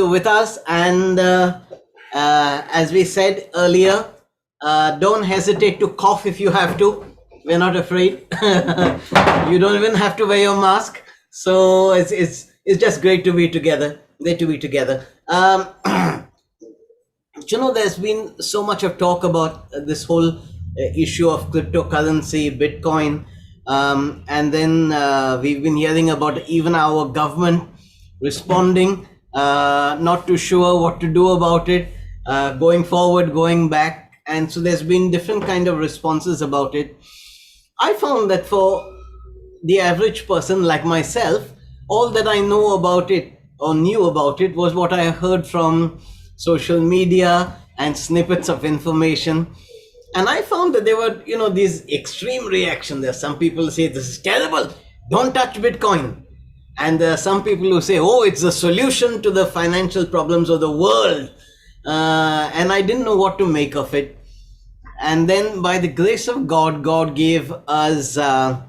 you're with us. And as we said earlier, don't hesitate to cough if you have to. We're not afraid. You don't even have to wear your mask. So it's just great to be together. Great to be together. There's been so much of talk about this whole issue of cryptocurrency, Bitcoin, and then we've been hearing about even our government responding, not too sure what to do about it, going forward, going back, and so there's been different kind of responses about it. I found that for the average person like myself, all that I know about it or knew about it was what I heard from social media and snippets of information. And I found that there were, these extreme reactions. There are some people say this is terrible, don't touch Bitcoin. And there are some people who say, oh, it's the solution to the financial problems of the world. And I didn't know what to make of it. And then by the grace of God, God gave us our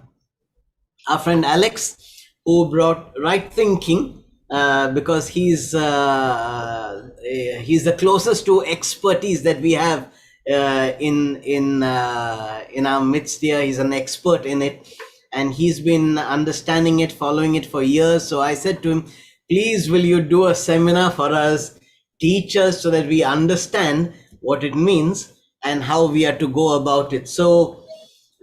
friend Alex, who brought right thinking, because he's the closest to expertise that we have in our midst here. He's an expert in it, and he's been understanding it, following it for years. So I said to him, please, will you do a seminar for us, teach us so that we understand what it means and how we are to go about it. So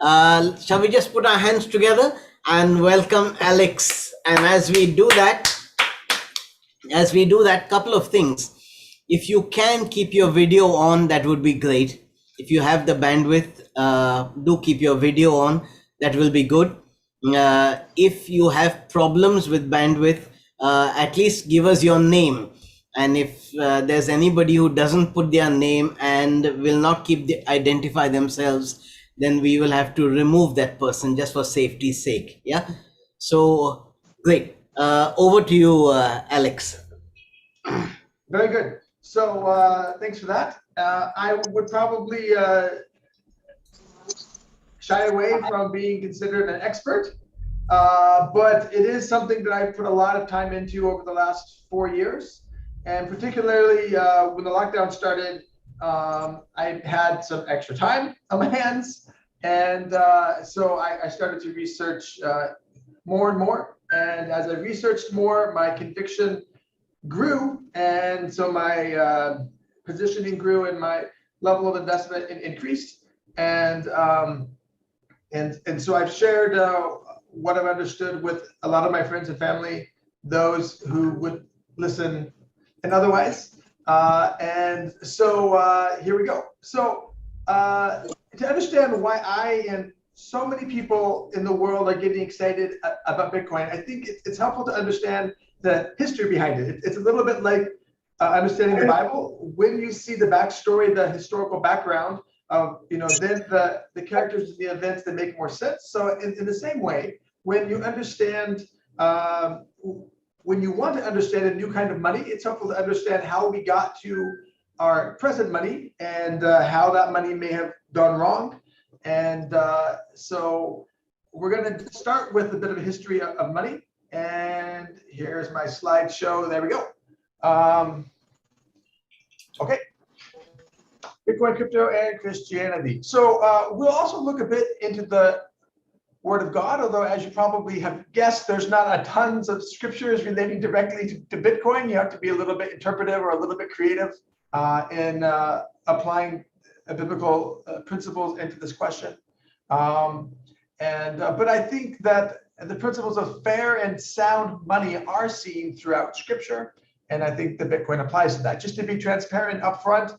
shall we just put our hands together and welcome Alex? And as we do that, couple of things. If you can keep your video on, that would be great. If you have the bandwidth, do keep your video on. That will be good. If you have problems with bandwidth, at least give us your name. And if there's anybody who doesn't put their name and will not identify themselves, then we will have to remove that person just for safety's sake. Yeah. So great. Over to you, Alex. Very good. So thanks for that. I would probably shy away from being considered an expert, but it is something that I've put a lot of time into over the last 4 years. And particularly when the lockdown started, I had some extra time on my hands. And so I started to research more and more. And as I researched more, my conviction grew. And so my positioning grew and my level of investment increased. And so I've shared what I've understood with a lot of my friends and family, those who would listen and otherwise. And so here we go. So to understand why I and so many people in the world are getting excited about Bitcoin, I think it's helpful to understand the history behind it. It's a little bit like understanding the Bible. When you see the backstory, the historical background of, then the characters and the events that make more sense. So in the same way, when you understand, when you want to understand a new kind of money, it's helpful to understand how we got to our present money and how that money may have gone wrong. And so we're going to start with a bit of a history of money. And here's my slideshow. There we go. Okay. Bitcoin, crypto, and Christianity. So we'll also look a bit into the Word of God, although as you probably have guessed, there's not a tons of scriptures relating directly to Bitcoin. You have to be a little bit interpretive or a little bit creative in applying biblical principles into this question. But I think that the principles of fair and sound money are seen throughout Scripture, and I think that Bitcoin applies to that. Just to be transparent up front,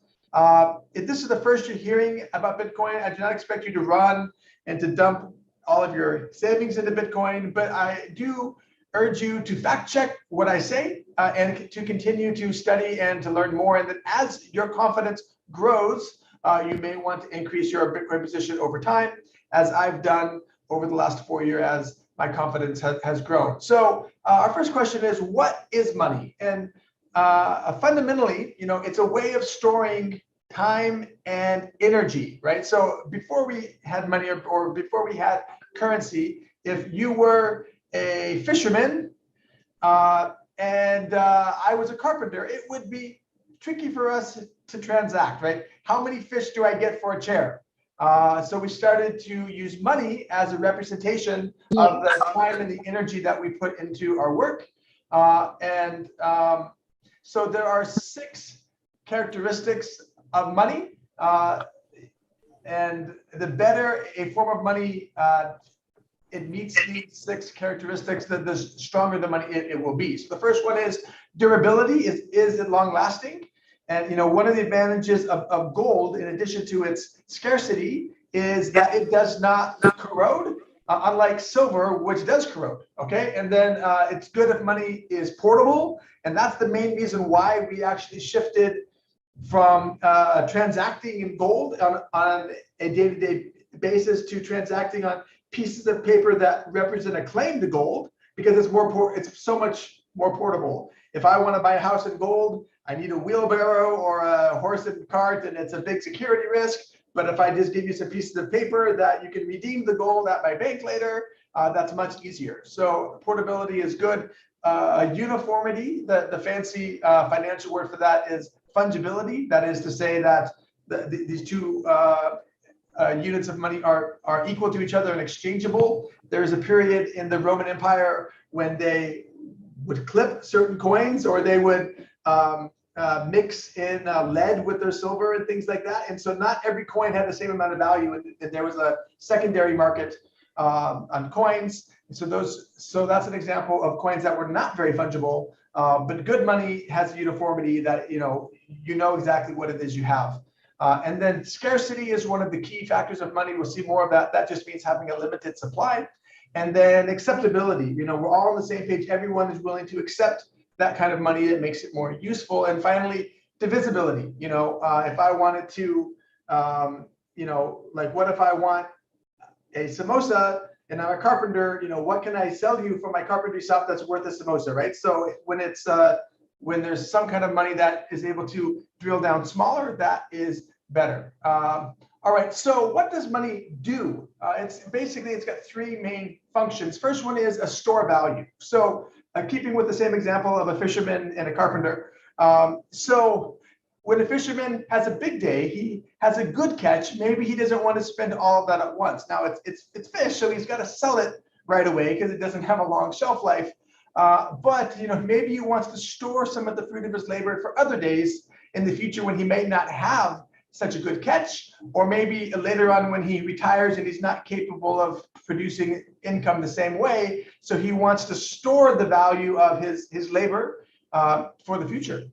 if this is the first you're hearing about Bitcoin, I do not expect you to run and to dump all of your savings into Bitcoin, but I do urge you to fact check what I say and to continue to study and to learn more. And that as your confidence grows, you may want to increase your Bitcoin position over time, as I've done over the last 4 years as my confidence has grown. So our first question is, what is money? And fundamentally, it's a way of storing time and energy, right? So before we had money or before we had currency, if you were a fisherman, and I was a carpenter, it would be tricky for us to transact, right? How many fish do I get for a chair? So we started to use money as a representation of the time and the energy that we put into our work. So there are 6 characteristics of money. And the better a form of money it meets these 6 characteristics, the stronger the money it will be. So the first one is durability. Is it long lasting? And one of the advantages of gold, in addition to its scarcity, is that it does not corrode, unlike silver, which does corrode. Okay, and then it's good if money is portable, and that's the main reason why we actually shifted from transacting in gold on a day-to-day basis to transacting on pieces of paper that represent a claim to gold, because it's so much more portable. If I want to buy a house in gold, I need a wheelbarrow or a horse and cart, and it's a big security risk. But if I just give you some pieces of paper that you can redeem the gold at my bank later, that's much easier. So portability is good. Uniformity, the fancy financial word for that is fungibility. That is to say that these two units of money are equal to each other and exchangeable. There's a period in the Roman Empire when they would clip certain coins, or they would mix in lead with their silver and things like that. And so not every coin had the same amount of value, and there was a secondary market on coins. And so that's an example of coins that were not very fungible, but good money has a uniformity that you know exactly what it is you have. And then scarcity is one of the key factors of money. We'll see more of that. That just means having a limited supply. And then acceptability. We're all on the same page. Everyone is willing to accept that kind of money that makes it more useful. And finally, divisibility. If I wanted to, like what if I want a samosa and I'm a carpenter, what can I sell you from my carpentry shop that's worth a samosa, right? So when there's some kind of money that is able to drill down smaller, that is better. All right, so what does money do? It's got 3 main functions. First one is a store value. So keeping with the same example of a fisherman and a carpenter. So when a fisherman has a big day, he has a good catch, maybe he doesn't want to spend all of that at once. Now it's fish, so he's got to sell it right away because it doesn't have a long shelf life. But maybe he wants to store some of the fruit of his labor for other days in the future when he may not have such a good catch, or maybe later on when he retires and he's not capable of producing income the same way. So he wants to store the value of his labor for the future.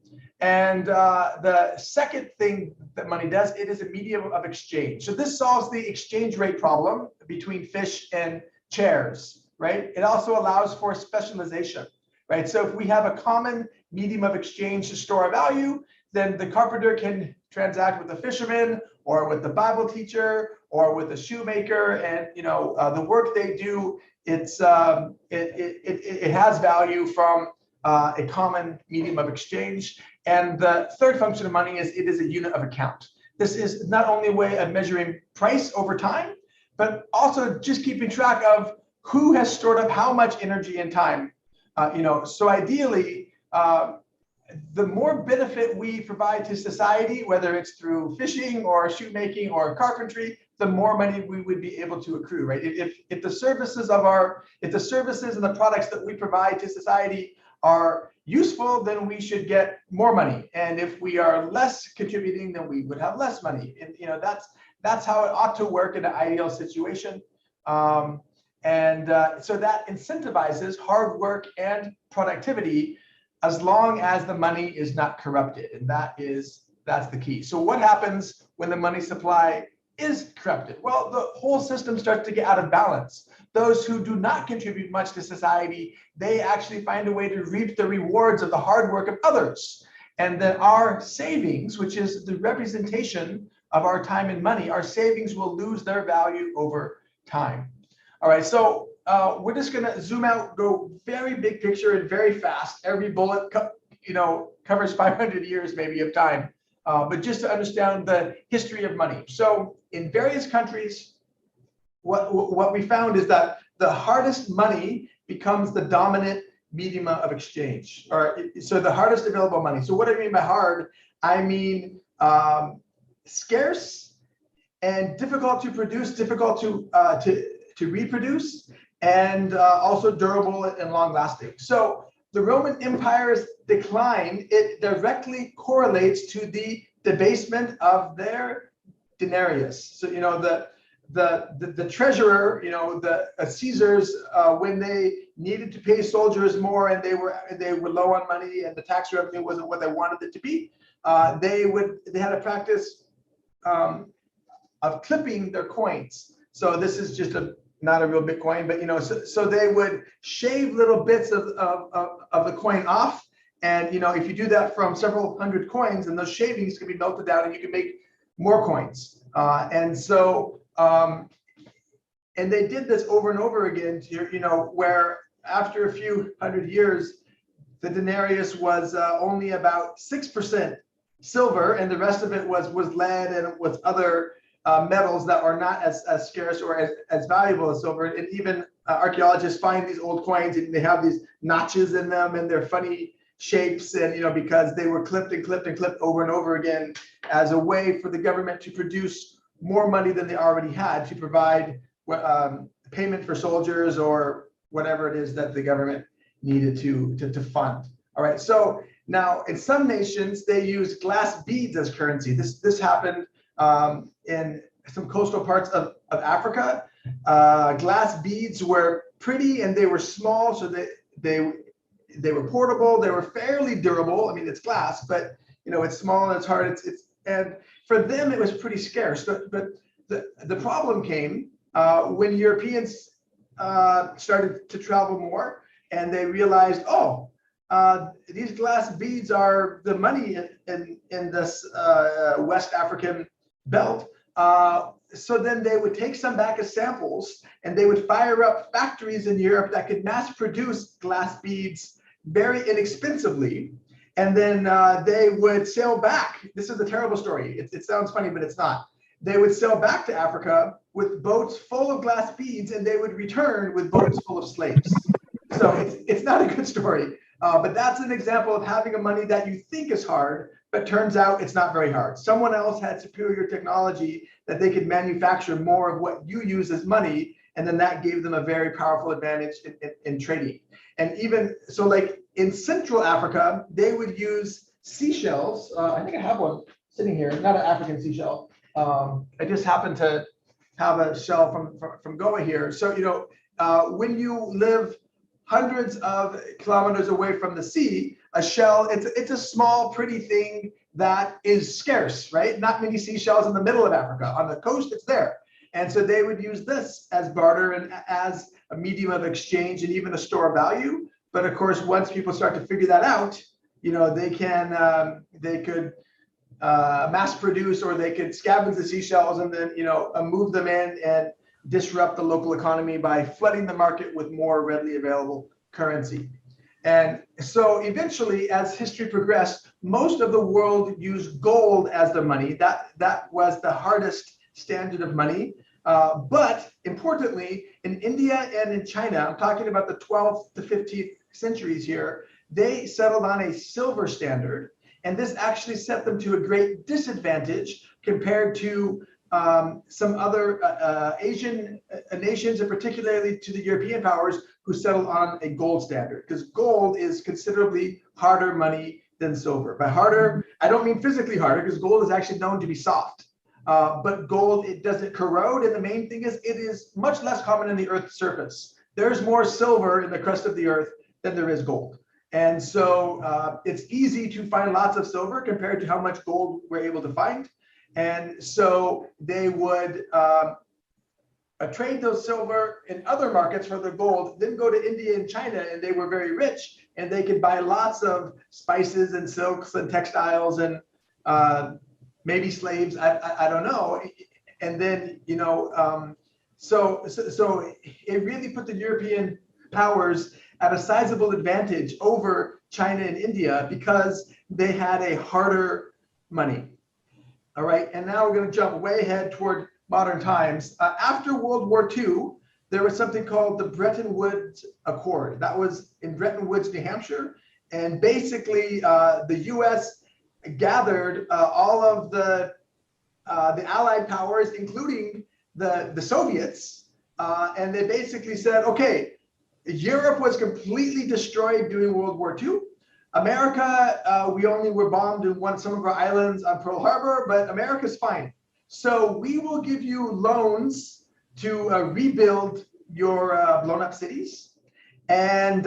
And the second thing that money does, it is a medium of exchange. So this solves the exchange rate problem between fish and chairs, right? It also allows for specialization, right? So if we have a common medium of exchange to store a value, then the carpenter can transact with the fisherman or with the Bible teacher or with the shoemaker, and the work they do, it has value from a common medium of exchange. And the third function of money is it is a unit of account. This is not only a way of measuring price over time, but also just keeping track of who has stored up how much energy and time. So ideally, the more benefit we provide to society, whether it's through fishing or shoemaking or carpentry, the more money we would be able to accrue, right? If the services and the products that we provide to society are useful, then we should get more money. And if we are less contributing, then we would have less money. And that's how it ought to work in an ideal situation. So that incentivizes hard work and productivity, as long as the money is not corrupted. And that's the key. So what happens when the money supply is corrupted? Well, the whole system starts to get out of balance. Those who do not contribute much to society, they actually find a way to reap the rewards of the hard work of others. And then our savings, which is the representation of our time and money, our savings will lose their value over time. All right, so we're just going to zoom out, go very big picture and very fast. Every bullet, covers 500 years maybe of time, but just to understand the history of money. So in various countries, what we found is that the hardest money becomes the dominant medium of exchange, or so the hardest available money. So what I mean by hard, I mean scarce and difficult to produce, difficult to reproduce, and also durable and long lasting. So the Roman Empire's decline, it directly correlates to the debasement of their denarius. So the treasurer, the Caesars, when they needed to pay soldiers more and they were low on money and the tax revenue wasn't what they wanted it to be, they had a practice of clipping their coins. So this is just not a real Bitcoin, but so they would shave little bits of the coin off. And if you do that from several hundred coins, and those shavings can be melted down and you can make more coins. And they did this over and over again, where after a few hundred years, the denarius was only about 6% silver, and the rest of it was lead and was other metals that are not as scarce or as valuable as silver. And even archaeologists find these old coins and they have these notches in them and they're funny shapes, and because they were clipped and clipped and clipped over and over again as a way for the government to produce more money than they already had to provide payment for soldiers or whatever it is that the government needed to fund. All right, so now in some nations they use glass beads as currency. This happened in some coastal parts of Africa. Glass beads were pretty and they were small, so they were portable. They were fairly durable. I mean, it's glass, but it's small and it's hard. And for them it was pretty scarce. But the problem came when Europeans started to travel more, and they realized, these glass beads are the money in this West African belt. So then they would take some back as samples, and they would fire up factories in Europe that could mass produce glass beads very inexpensively. And then they would sail back. This is a terrible story. It sounds funny, but it's not. They would sail back to Africa with boats full of glass beads, and they would return with boats full of slaves. So it's not a good story, but that's an example of having a money that you think is hard, but turns out it's not very hard. Someone else had superior technology that they could manufacture more of what you use as money, and then that gave them a very powerful advantage in trading. And even so, like in Central Africa, they would use seashells. I think I have one sitting here, not an African seashell. I just happen to have a shell from Goa here. So, when you live hundreds of kilometers away from the sea, a shell, it's a small, pretty thing that is scarce, right? Not many seashells in the middle of Africa. On the coast, it's there. And so they would use this as barter and as a medium of exchange and even a store of value. But of course, once people start to figure that out, they could mass produce, or they could scavenge the seashells and then move them in and disrupt the local economy by flooding the market with more readily available currency. And so eventually, as history progressed, most of the world used gold as their money. That was the hardest standard of money. But importantly, in India and in China, I'm talking about the 12th to 15th centuries here, they settled on a silver standard. And this actually set them to a great disadvantage compared to some other Asian nations, and particularly to the European powers who settled on a gold standard, because gold is considerably harder money than silver. By harder, I don't mean physically harder, because gold is actually known to be soft. But gold, it doesn't corrode, and the main thing is it is much less common in the Earth's surface. There's more silver in the crust of the Earth than there is gold. And so it's easy to find lots of silver compared to how much gold we're able to find. And so they would trade those silver in other markets for the gold, then go to India and China, and they were very rich, and they could buy lots of spices and silks and textiles and maybe slaves, I don't know. And then, so it really put the European powers at a sizable advantage over China and India because they had a harder money. All right, and now we're going to jump way ahead toward modern times. After World War II, there was something called the Bretton Woods Accord. That was in Bretton Woods, New Hampshire. And basically, the US gathered all of the Allied powers, including the Soviets, and they basically said, okay, Europe was completely destroyed during World War II. America, we only were bombed in some of our islands on Pearl Harbor, but America's fine. So we will give you loans to rebuild your blown up cities. And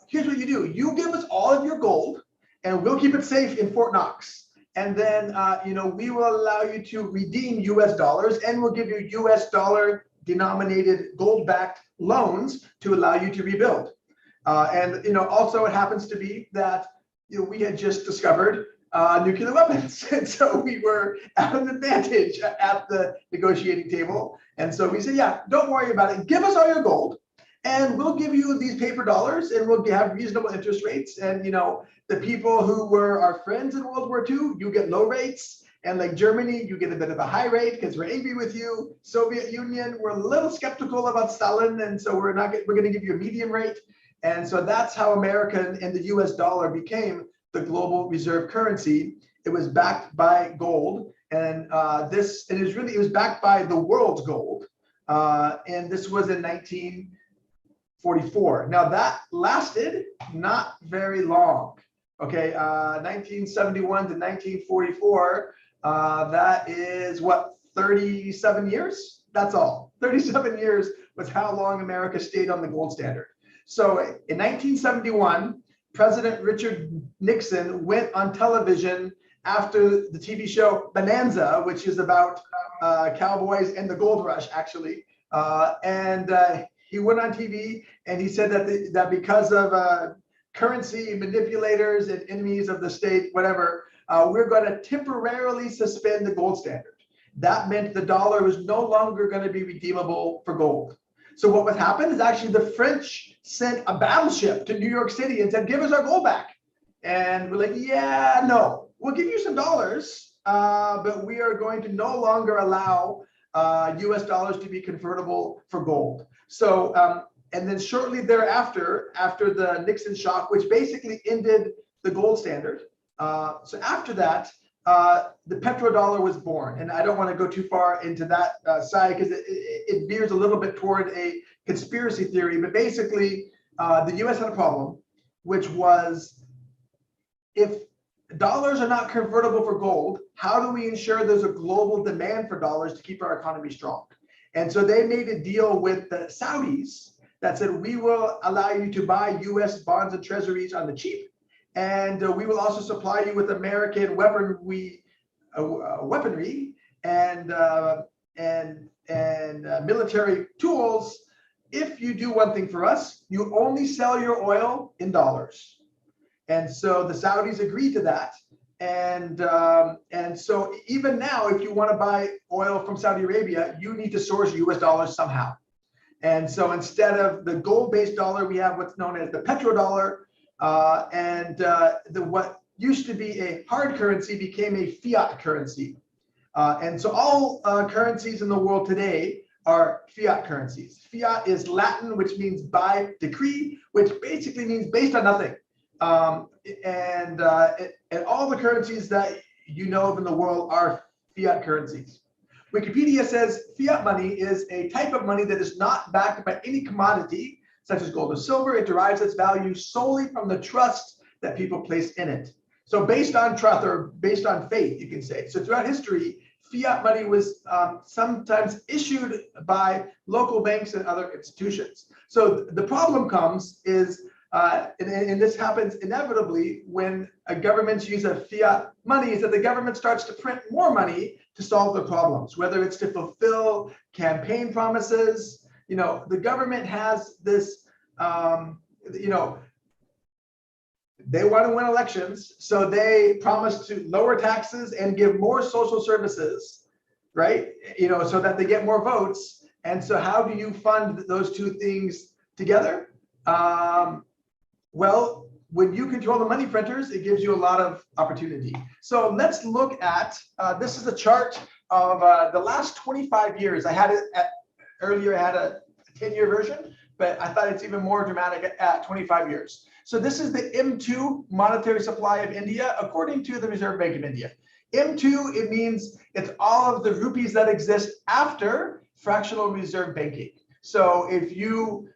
here's what you do. You give us all of your gold and we'll keep it safe in Fort Knox. And then, we will allow you to redeem US dollars and we'll give you US dollar denominated gold-backed loans to allow you to rebuild. Also it happens to be that we had just discovered nuclear weapons. And so we were at an advantage at the negotiating table. And so we said, yeah, don't worry about it. Give us all your gold and we'll give you these paper dollars and we'll have reasonable interest rates. And, the people who were our friends in World War II, you get low rates. And like Germany, you get a bit of a high rate because we're angry with you. Soviet Union, we're a little skeptical about Stalin. And so we're going to give you a medium rate. And so that's how America and the US dollar became the global reserve currency. It was backed by gold. And it was backed by the world's gold. And this was in 1944. Now that lasted not very long. Okay, 1971 to 1944, that is what, 37 years? That's all. 37 years was how long America stayed on the gold standard. So in 1971, President Richard Nixon went on television after the TV show Bonanza, which is about cowboys and the gold rush, actually. He went on TV and he said that because of currency manipulators and enemies of the state, whatever, we're going to temporarily suspend the gold standard. That meant the dollar was no longer going to be redeemable for gold. So what would happen is actually the French sent a battleship to New York City and said, give us our gold back. And we're like, yeah, no, we'll give you some dollars, but we are going to no longer allow US dollars to be convertible for gold. So, and then shortly thereafter, after the Nixon shock, which basically ended the gold standard. So after that, the petrodollar was born. And I don't want to go too far into that side because it veers a little bit toward a conspiracy theory. But basically, the US had a problem, which was if dollars are not convertible for gold, how do we ensure there's a global demand for dollars to keep our economy strong? And so they made a deal with the Saudis that said, we will allow you to buy US bonds and treasuries on the cheap. And we will also supply you with American weaponry and military tools. If you do one thing for us, you only sell your oil in dollars. And so the Saudis agreed to that. And so even now, if you want to buy oil from Saudi Arabia, you need to source US dollars somehow. And so instead of the gold-based dollar, we have what's known as the petrodollar. What used to be a hard currency became a fiat currency. And so all currencies in the world today are fiat currencies. Fiat is Latin, which means by decree, which basically means based on nothing. And all the currencies that you know of in the world are fiat currencies. Wikipedia says fiat money is a type of money that is not backed by any commodity, such as gold or silver. It derives its value solely from the trust that people place in it. So based on trust or based on faith, you can say. So throughout history, fiat money was sometimes issued by local banks and other institutions. So the problem comes is, and this happens inevitably when governments use a fiat money, is that the government starts to print more money to solve the problems, whether it's to fulfill campaign promises. The government has this, they want to win elections, so they promise to lower taxes and give more social services, right? So that they get more votes. And so how do you fund those two things together? Well, when you control the money printers, it gives you a lot of opportunity. So let's look at, this is a chart of the last 25 years. I had it earlier, I had a 10-year version, but I thought it's even more dramatic at 25 years. So this is the M2 monetary supply of India, according to the Reserve Bank of India. M2, it means it's all of the rupees that exist after fractional reserve banking. So if you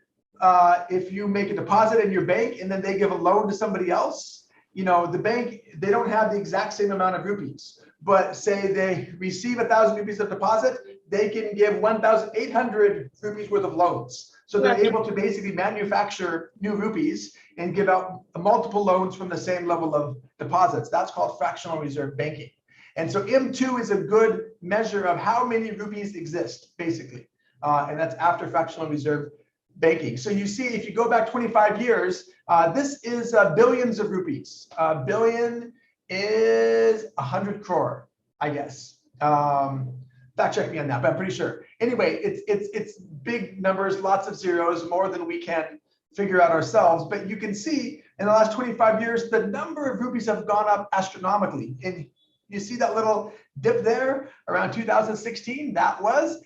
make a deposit in your bank and then they give a loan to somebody else, you know, the bank, they don't have the exact same amount of rupees, but say they receive 1,000 rupees of deposit, they can give 1,800 rupees worth of loans. So they're able to basically manufacture new rupees and give out multiple loans from the same level of deposits. That's called fractional reserve banking. And so M2 is a good measure of how many rupees exist, basically. And that's after fractional reserve banking. So you see, if you go back 25 years, this is billions of rupees. Billion is 100 crore, I guess. Fact check me on that, but I'm pretty sure. Anyway, it's big numbers, lots of zeros, more than we can figure out ourselves. But you can see in the last 25 years, the number of rupees have gone up astronomically. And you see that little dip there around 2016, that was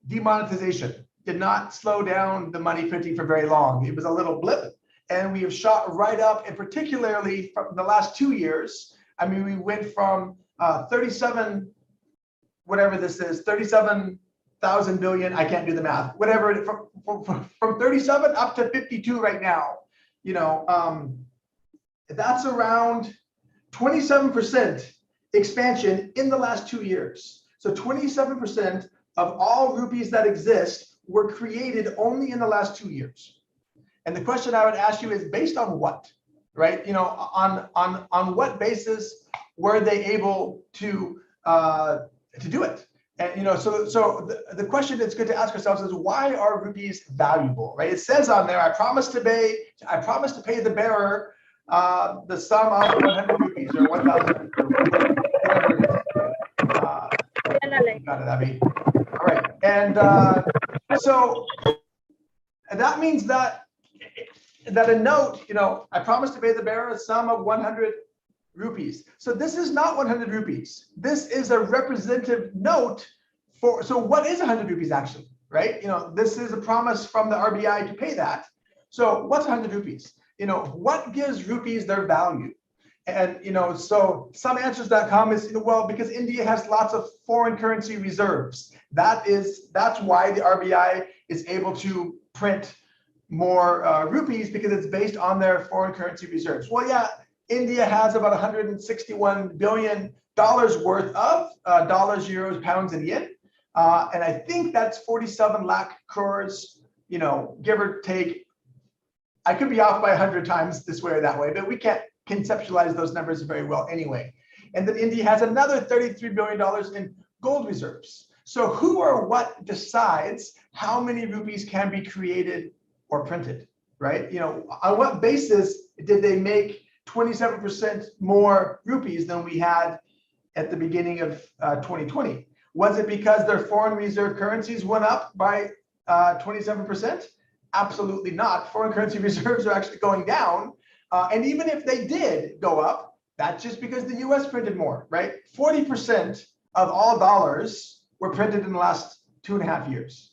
demonetization. Did not slow down the money printing for very long. It was a little blip, and we have shot right up, and particularly from the last 2 years. I mean, we went from 37, whatever this is, 37,000 billion. I can't do the math. Whatever, from 37 up to 52 right now. You know, that's around 27% expansion in the last 2 years. So 27% of all rupees that exist were created only in the last 2 years. And the question I would ask you is based on what, right? You know, on what basis were they able to do it? And you know, so the question that's good to ask ourselves is, why are rupees valuable, right? It says on there, I promise to pay the bearer the sum of 100 rupees or 1,000, whatever it is. Got it, Abby. All right, and so that means that a note, you know, I promise to pay the bearer a sum of 100 rupees. So this is not 100 rupees. This is a representative note for, so what is 100 rupees actually, right? You know, this is a promise from the RBI to pay that. So what's 100 rupees? You know, what gives rupees their value? And, you know, so some answers that come is, well, because India has lots of foreign currency reserves. That's why the RBI is able to print more rupees, because it's based on their foreign currency reserves. Well, yeah, India has about $161 billion worth of dollars, euros, pounds, and yen. And I think that's 47 lakh crores, you know, give or take. I could be off by 100 times this way or that way, but we can't conceptualize those numbers very well anyway. And then India has another $33 billion in gold reserves. So who or what decides how many rupees can be created or printed, right? You know, on what basis did they make 27% more rupees than we had at the beginning of 2020? Was it because their foreign reserve currencies went up by 27%? Absolutely not. Foreign currency reserves are actually going down. And even if they did go up, that's just because the US printed more, right? 40% of all dollars were printed in the last 2.5 years.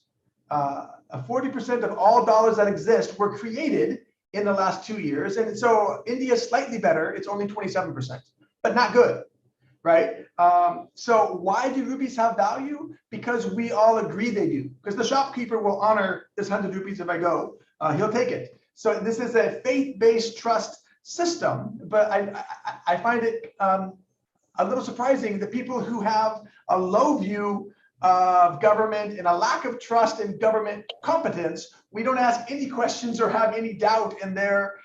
40% of all dollars that exist were created in the last 2 years. And so India is slightly better. It's only 27%, but not good, right? So why do rupees have value? Because we all agree they do. Because the shopkeeper will honor this 100 rupees if I go. He'll take it. So this is a faith-based trust system, but I find it a little surprising that people who have a low view of government and a lack of trust in government competence, we don't ask any questions or have any doubt in their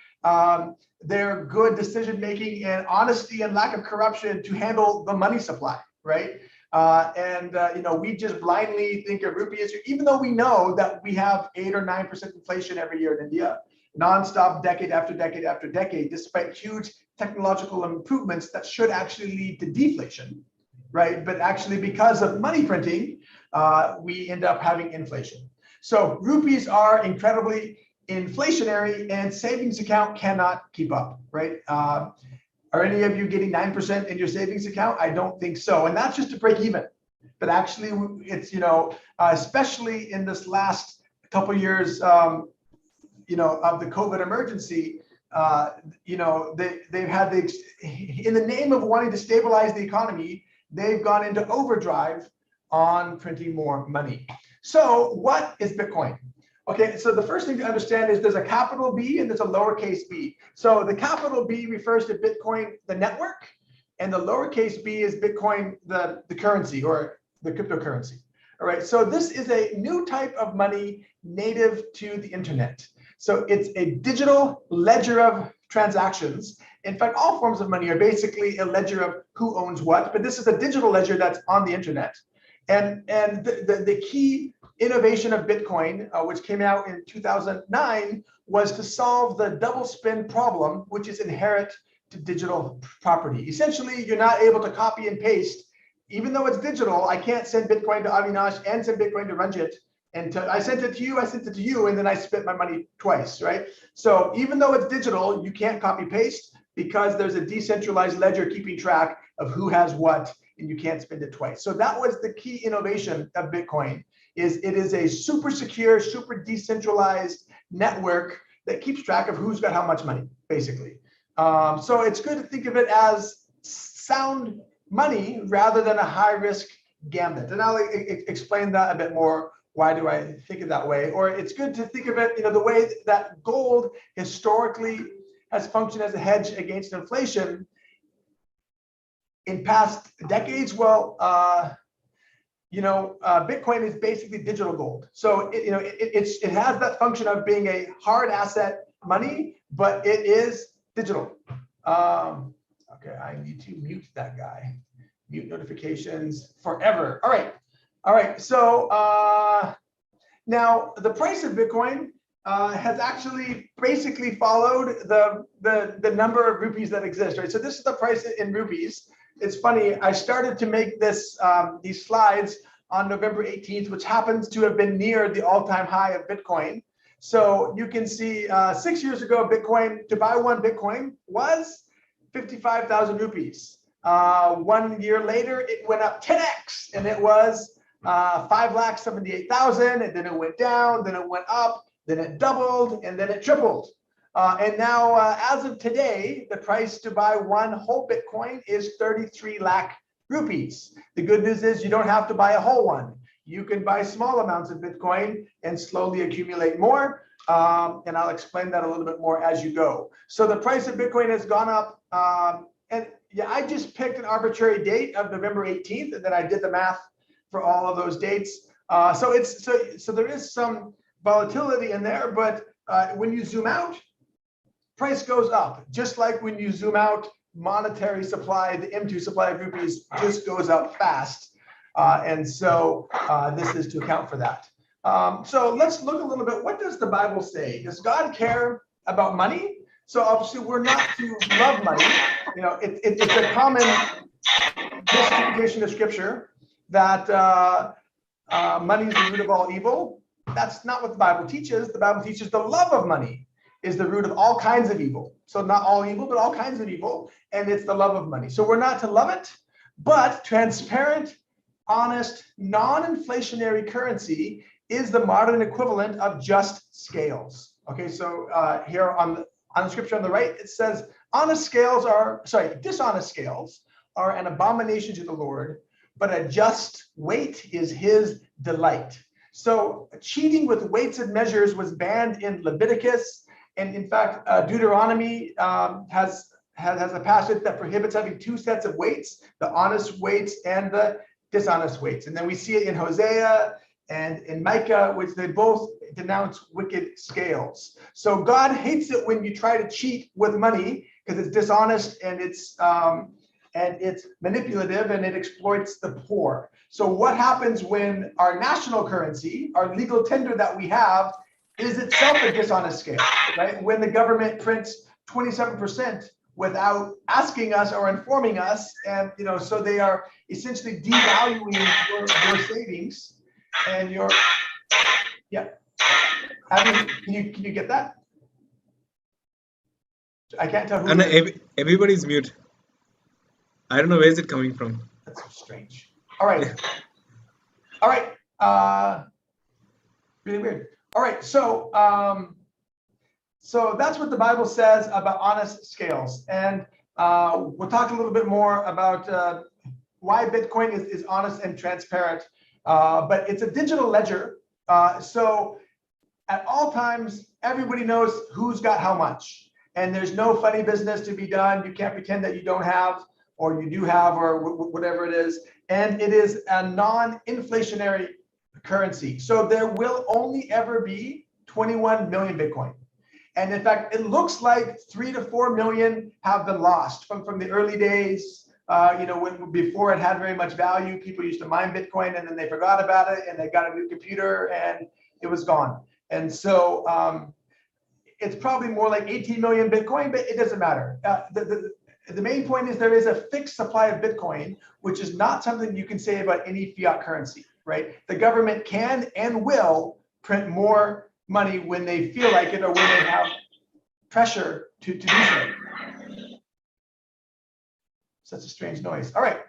good decision making and honesty and lack of corruption to handle the money supply, right? You know, we just blindly think of rupees, even though we know that we have 8 or 9% inflation every year in India, nonstop, decade after decade after decade, despite huge technological improvements that should actually lead to deflation, right? But actually, because of money printing, we end up having inflation. So rupees are incredibly inflationary, and savings account cannot keep up, right? Are any of you getting 9% in your savings account? I don't think so. And that's just to break even. But actually, it's, you know, especially in this last couple years, you know, of the COVID emergency, you know, they've had in the name of wanting to stabilize the economy, they've gone into overdrive on printing more money. So what is Bitcoin? Okay, so the first thing to understand is there's a capital B and there's a lowercase b. So the capital B refers to Bitcoin, the network, and the lowercase b is Bitcoin, the currency or the cryptocurrency. All right, so this is a new type of money native to the internet. So it's a digital ledger of transactions. In fact, all forms of money are basically a ledger of who owns what, but this is a digital ledger that's on the internet. And the key innovation of Bitcoin, which came out in 2009, was to solve the double spend problem, which is inherent to digital property. Essentially, you're not able to copy and paste. Even though it's digital, I can't send Bitcoin to Avinash and send Bitcoin to Ranjit. And I sent it to you, I sent it to you, and then I spent my money twice, right? So even though it's digital, you can't copy paste because there's a decentralized ledger keeping track of who has what, and you can't spend it twice. So that was the key innovation of Bitcoin. It is a super secure, super decentralized network that keeps track of who's got how much money, basically. So it's good to think of it as sound money rather than a high risk gambit. And I'll explain that a bit more. Why do I think it that way? Or it's good to think of it, you know, the way that gold historically has functioned as a hedge against inflation in past decades. Well, you know, Bitcoin is basically digital gold. So it has that function of being a hard asset money, but it is digital. Okay, I need to mute that guy. Mute notifications forever. All right. So now the price of Bitcoin has actually basically followed the number of rupees that exist, right? So this is the price in rupees. It's funny, I started to make this these slides on November 18th, which happens to have been near the all-time high of Bitcoin. So you can see 6 years ago, Bitcoin, to buy one Bitcoin was 55,000 rupees. 1 year later, it went up 10x, and it was 5,78,000, and then it went down, then it went up, then it doubled, and then it tripled. And now, as of today, the price to buy one whole Bitcoin is 33 lakh rupees. The good news is you don't have to buy a whole one. You can buy small amounts of Bitcoin and slowly accumulate more. And I'll explain that a little bit more as you go. So the price of Bitcoin has gone up. And yeah, I just picked an arbitrary date of November 18th, and then I did the math for all of those dates. So there is some volatility in there, but when you zoom out, price goes up. Just like when you zoom out, monetary supply, the M2 supply of rupees just goes up fast. And so this is to account for that. So let's look a little bit. What does the Bible say? Does God care about money? So obviously we're not to love money. You know, it's a common misinterpretation of scripture that money is the root of all evil. That's not what the Bible teaches. The Bible teaches the love of money is the root of all kinds of evil. So not all evil, but all kinds of evil. And it's the love of money. So we're not to love it, but transparent, honest, non-inflationary currency is the modern equivalent of just scales. Okay, so here on the scripture on the right, it says, dishonest scales are an abomination to the Lord, but a just weight is his delight. So cheating with weights and measures was banned in Leviticus. And in fact, Deuteronomy has a passage that prohibits having two sets of weights, the honest weights and the dishonest weights. And then we see it in Hosea and in Micah, which they both denounce wicked scales. So God hates it when you try to cheat with money because it's dishonest and it's manipulative and it exploits the poor. So what happens when our national currency, our legal tender that we have, is itself a dishonest scale, right? When the government prints 27% without asking us or informing us, and so they are essentially devaluing your savings and your can you get that? I can't tell who. And everybody's mute. I don't know where is it coming from. That's so strange. All right. Really weird. All right, so that's what the Bible says about honest scales, and we'll talk a little bit more about why Bitcoin is honest and transparent. But it's a digital ledger, so at all times, everybody knows who's got how much, and there's no funny business to be done. You can't pretend that you don't have, or you do have, or whatever it is. And it is a non-inflationary currency. So there will only ever be 21 million Bitcoin. And in fact, it looks like 3 to 4 million have been lost from the early days. When before it had very much value, people used to mine Bitcoin, and then they forgot about it, and they got a new computer, and it was gone. And so it's probably more like 18 million Bitcoin, but it doesn't matter. The main point is there is a fixed supply of Bitcoin, which is not something you can say about any fiat currency, right? The government can and will print more money when they feel like it, or when they have pressure to do so. Such a strange noise. All right.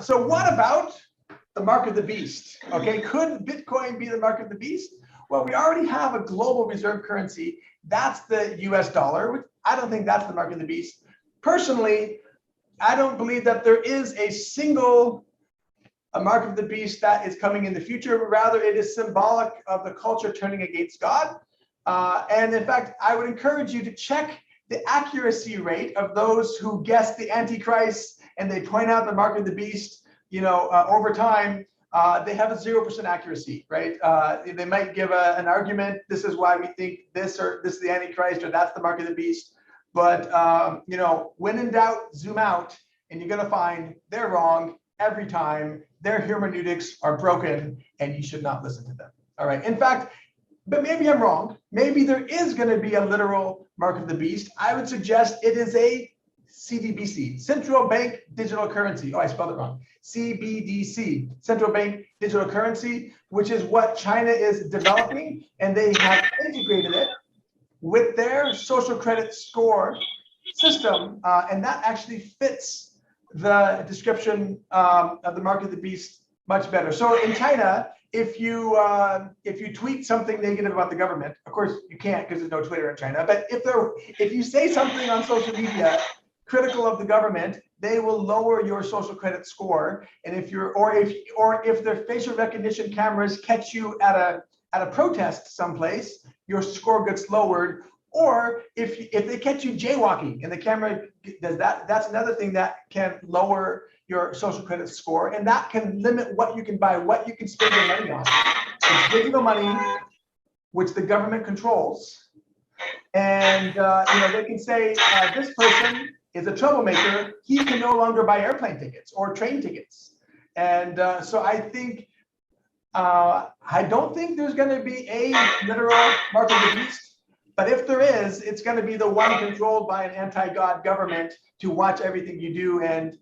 So what about the mark of the beast? Okay, could Bitcoin be the mark of the beast? Well, we already have a global reserve currency. That's the US dollar. I don't think that's the mark of the beast. Personally, I don't believe that there is a single mark of the beast that is coming in the future. Rather, it is symbolic of the culture turning against God. And in fact, I would encourage you to check the accuracy rate of those who guess the Antichrist and they point out the mark of the beast. Over time, they have a 0% accuracy, right? They might give an argument. This is why we think this, or this is the Antichrist, or that's the mark of the beast. But when in doubt, zoom out, and you're going to find they're wrong every time. Their hermeneutics are broken, and you should not listen to them. All right. In fact, but maybe I'm wrong. Maybe there is going to be a literal mark of the beast. I would suggest it is a CBDC, central bank digital currency. Oh, I spelled it wrong. CBDC, central bank digital currency, which is what China is developing, and they have integrated it with their social credit score system, and that actually fits the description of the mark of the beast much better. So in China, if you tweet something negative about the government, of course you can't because there's no Twitter in China. But if you say something on social media critical of the government, they will lower your social credit score. And if their facial recognition cameras catch you at a protest someplace, your score gets lowered. Or if they catch you jaywalking and the camera does that, that's another thing that can lower your social credit score, and that can limit what you can buy, what you can spend your money on. It's digital money, which the government controls, and they can say this person is a troublemaker. He can no longer buy airplane tickets or train tickets, and so I think I don't think there's going to be a literal mark of the beast. But if there is, it's going to be the one controlled by an anti-God government to watch everything you do and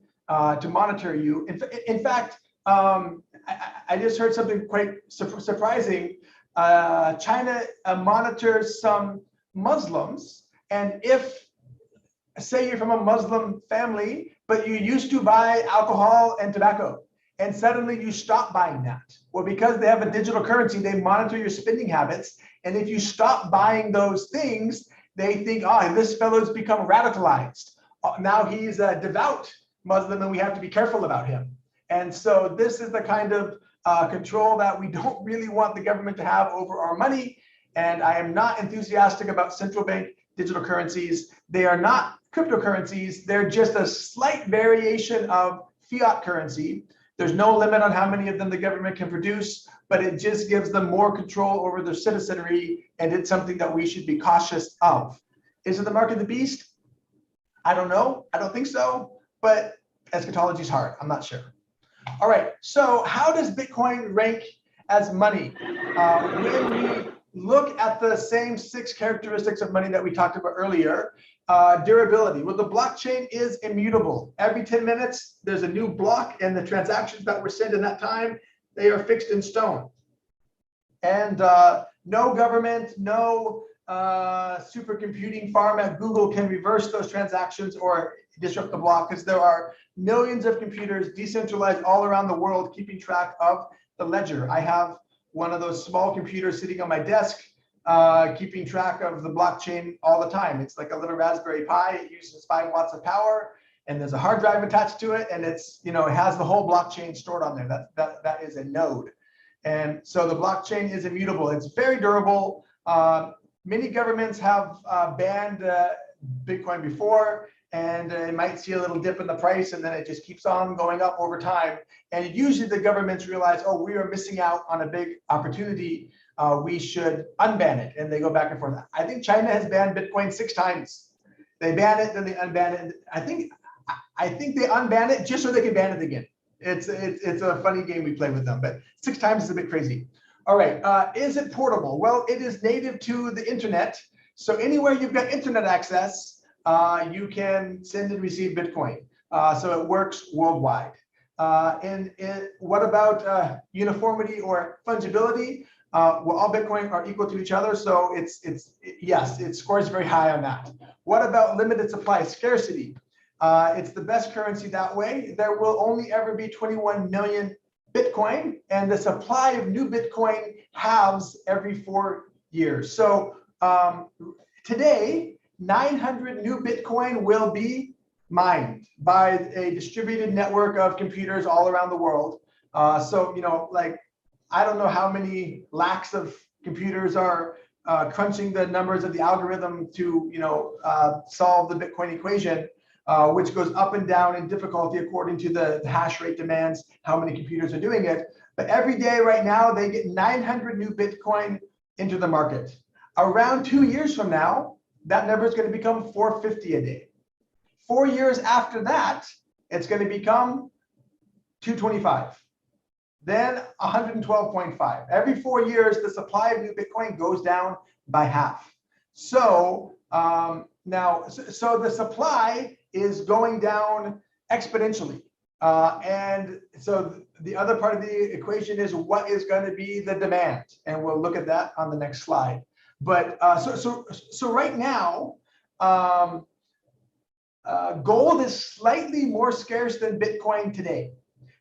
to monitor you. In fact, I just heard something quite surprising. China monitors some Muslims, and if, say you're from a Muslim family, but you used to buy alcohol and tobacco, and suddenly you stop buying that. Well, because they have a digital currency, they monitor your spending habits. And if you stop buying those things, they think, oh, this fellow's become radicalized. Now he's a devout Muslim and we have to be careful about him. And so this is the kind of control that we don't really want the government to have over our money. And I am not enthusiastic about central bank digital currencies. They are not cryptocurrencies. They're just a slight variation of fiat currency. There's no limit on how many of them the government can produce, but it just gives them more control over their citizenry, and it's something that we should be cautious of. Is it the mark of the beast? I don't know. I don't think so, but eschatology is hard. I'm not sure. All right, so how does Bitcoin rank as money? When we look at the same 6 characteristics of money that we talked about earlier, durability. Well, the blockchain is immutable. Every 10 minutes, there's a new block, and the transactions that were sent in that time, they are fixed in stone. And no government, no supercomputing farm at Google can reverse those transactions or disrupt the block, because there are millions of computers decentralized all around the world keeping track of the ledger. I have one of those small computers sitting on my desk keeping track of the blockchain all the time. It's like a little Raspberry Pi. It uses 5 watts of power, and there's a hard drive attached to it, and it's, it has the whole blockchain stored on there. That is a node. And so the blockchain is immutable. It's very durable. Many governments have banned Bitcoin before, and it might see a little dip in the price, and then it just keeps on going up over time. And usually the governments realize, oh, we are missing out on a big opportunity. We should unban it, and they go back and forth. I think China has banned Bitcoin 6 times. They ban it, then they unban it. I think they unban it just so they can ban it again. It's a funny game we play with them, but 6 times is a bit crazy. All right, is it portable? Well, it is native to the internet. So anywhere you've got internet access, you can send and receive Bitcoin. So it works worldwide. And what about uniformity or fungibility? Well, all Bitcoin are equal to each other. So yes, it scores very high on that. What about limited supply, scarcity? It's the best currency that way. There will only ever be 21 million Bitcoin, and the supply of new Bitcoin halves every 4 years. So today, 900 new Bitcoin will be mined by a distributed network of computers all around the world. So, like, I don't know how many lakhs of computers are crunching the numbers of the algorithm to, solve the Bitcoin equation, which goes up and down in difficulty according to the hash rate demands, how many computers are doing it. But every day right now, they get 900 new Bitcoin into the market. Around 2 years from now, that number is going to become 450 a day. 4 years after that, it's going to become 225. Then 112.5. Every 4 years, the supply of new Bitcoin goes down by half. So so the supply is going down exponentially. And so the other part of the equation is what is going to be the demand. And we'll look at that on the next slide. But so right now, gold is slightly more scarce than Bitcoin today.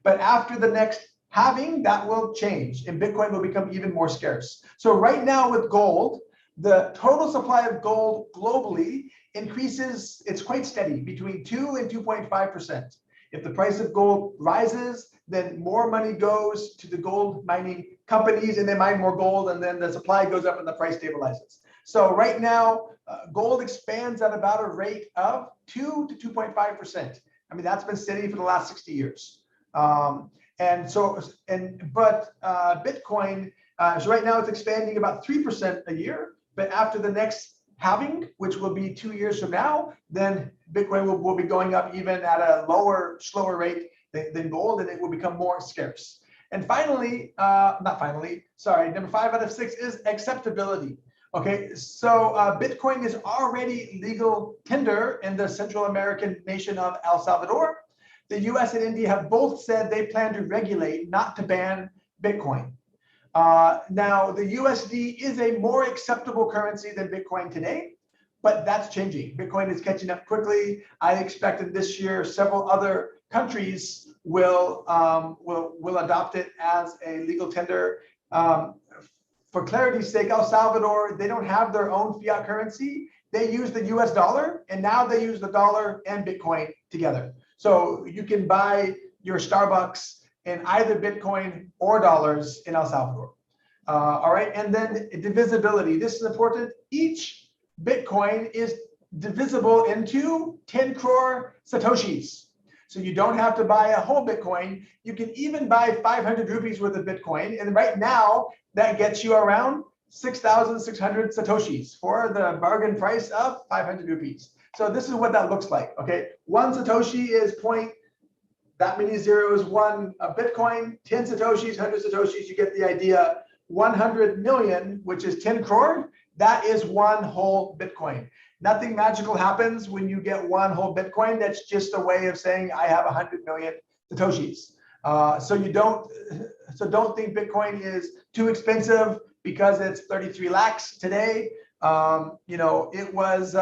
But after the next halving, that will change, and Bitcoin will become even more scarce. So right now with gold, the total supply of gold globally increases. It's quite steady, between 2 and 2.5%. If the price of gold rises, then more money goes to the gold mining companies, and they mine more gold, and then the supply goes up and the price stabilizes. So right now, gold expands at about a rate of 2 to 2.5%. I mean, that's been steady for the last 60 years. But Bitcoin, so right now it's expanding about 3% a year. But after the next halving, which will be 2 years from now, then Bitcoin will be going up even at a slower rate than gold, and it will become more scarce. And finally, number 5 out of 6 is acceptability. Okay, so Bitcoin is already legal tender in the Central American nation of El Salvador. The US and India have both said they plan to regulate, not to ban Bitcoin. Now, the USD is a more acceptable currency than Bitcoin today, but that's changing. Bitcoin is catching up quickly. I expect that this year, several other countries will adopt it as a legal tender. For clarity's sake, El Salvador, they don't have their own fiat currency. They use the US dollar, and now they use the dollar and Bitcoin together. So you can buy your Starbucks in either Bitcoin or dollars in El Salvador. All right, and then divisibility. This is important. Each Bitcoin is divisible into 10 crore Satoshis. So you don't have to buy a whole Bitcoin. You can even buy 500 rupees worth of Bitcoin. And right now, that gets you around 6,600 Satoshis for the bargain price of 500 rupees. So this is what that looks like, okay? 1 Satoshi is that many zeros, 1 Bitcoin, 10 Satoshis, 100 Satoshis, you get the idea. 100 million, which is 10 crore, that is 1 whole Bitcoin. Nothing magical happens when you get 1 whole Bitcoin. That's just a way of saying I have 100 million Satoshis. So don't think Bitcoin is too expensive because it's 33 lakhs today. It was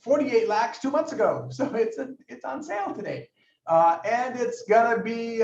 48 lakhs 2 months ago. So it's on sale today. And it's gonna be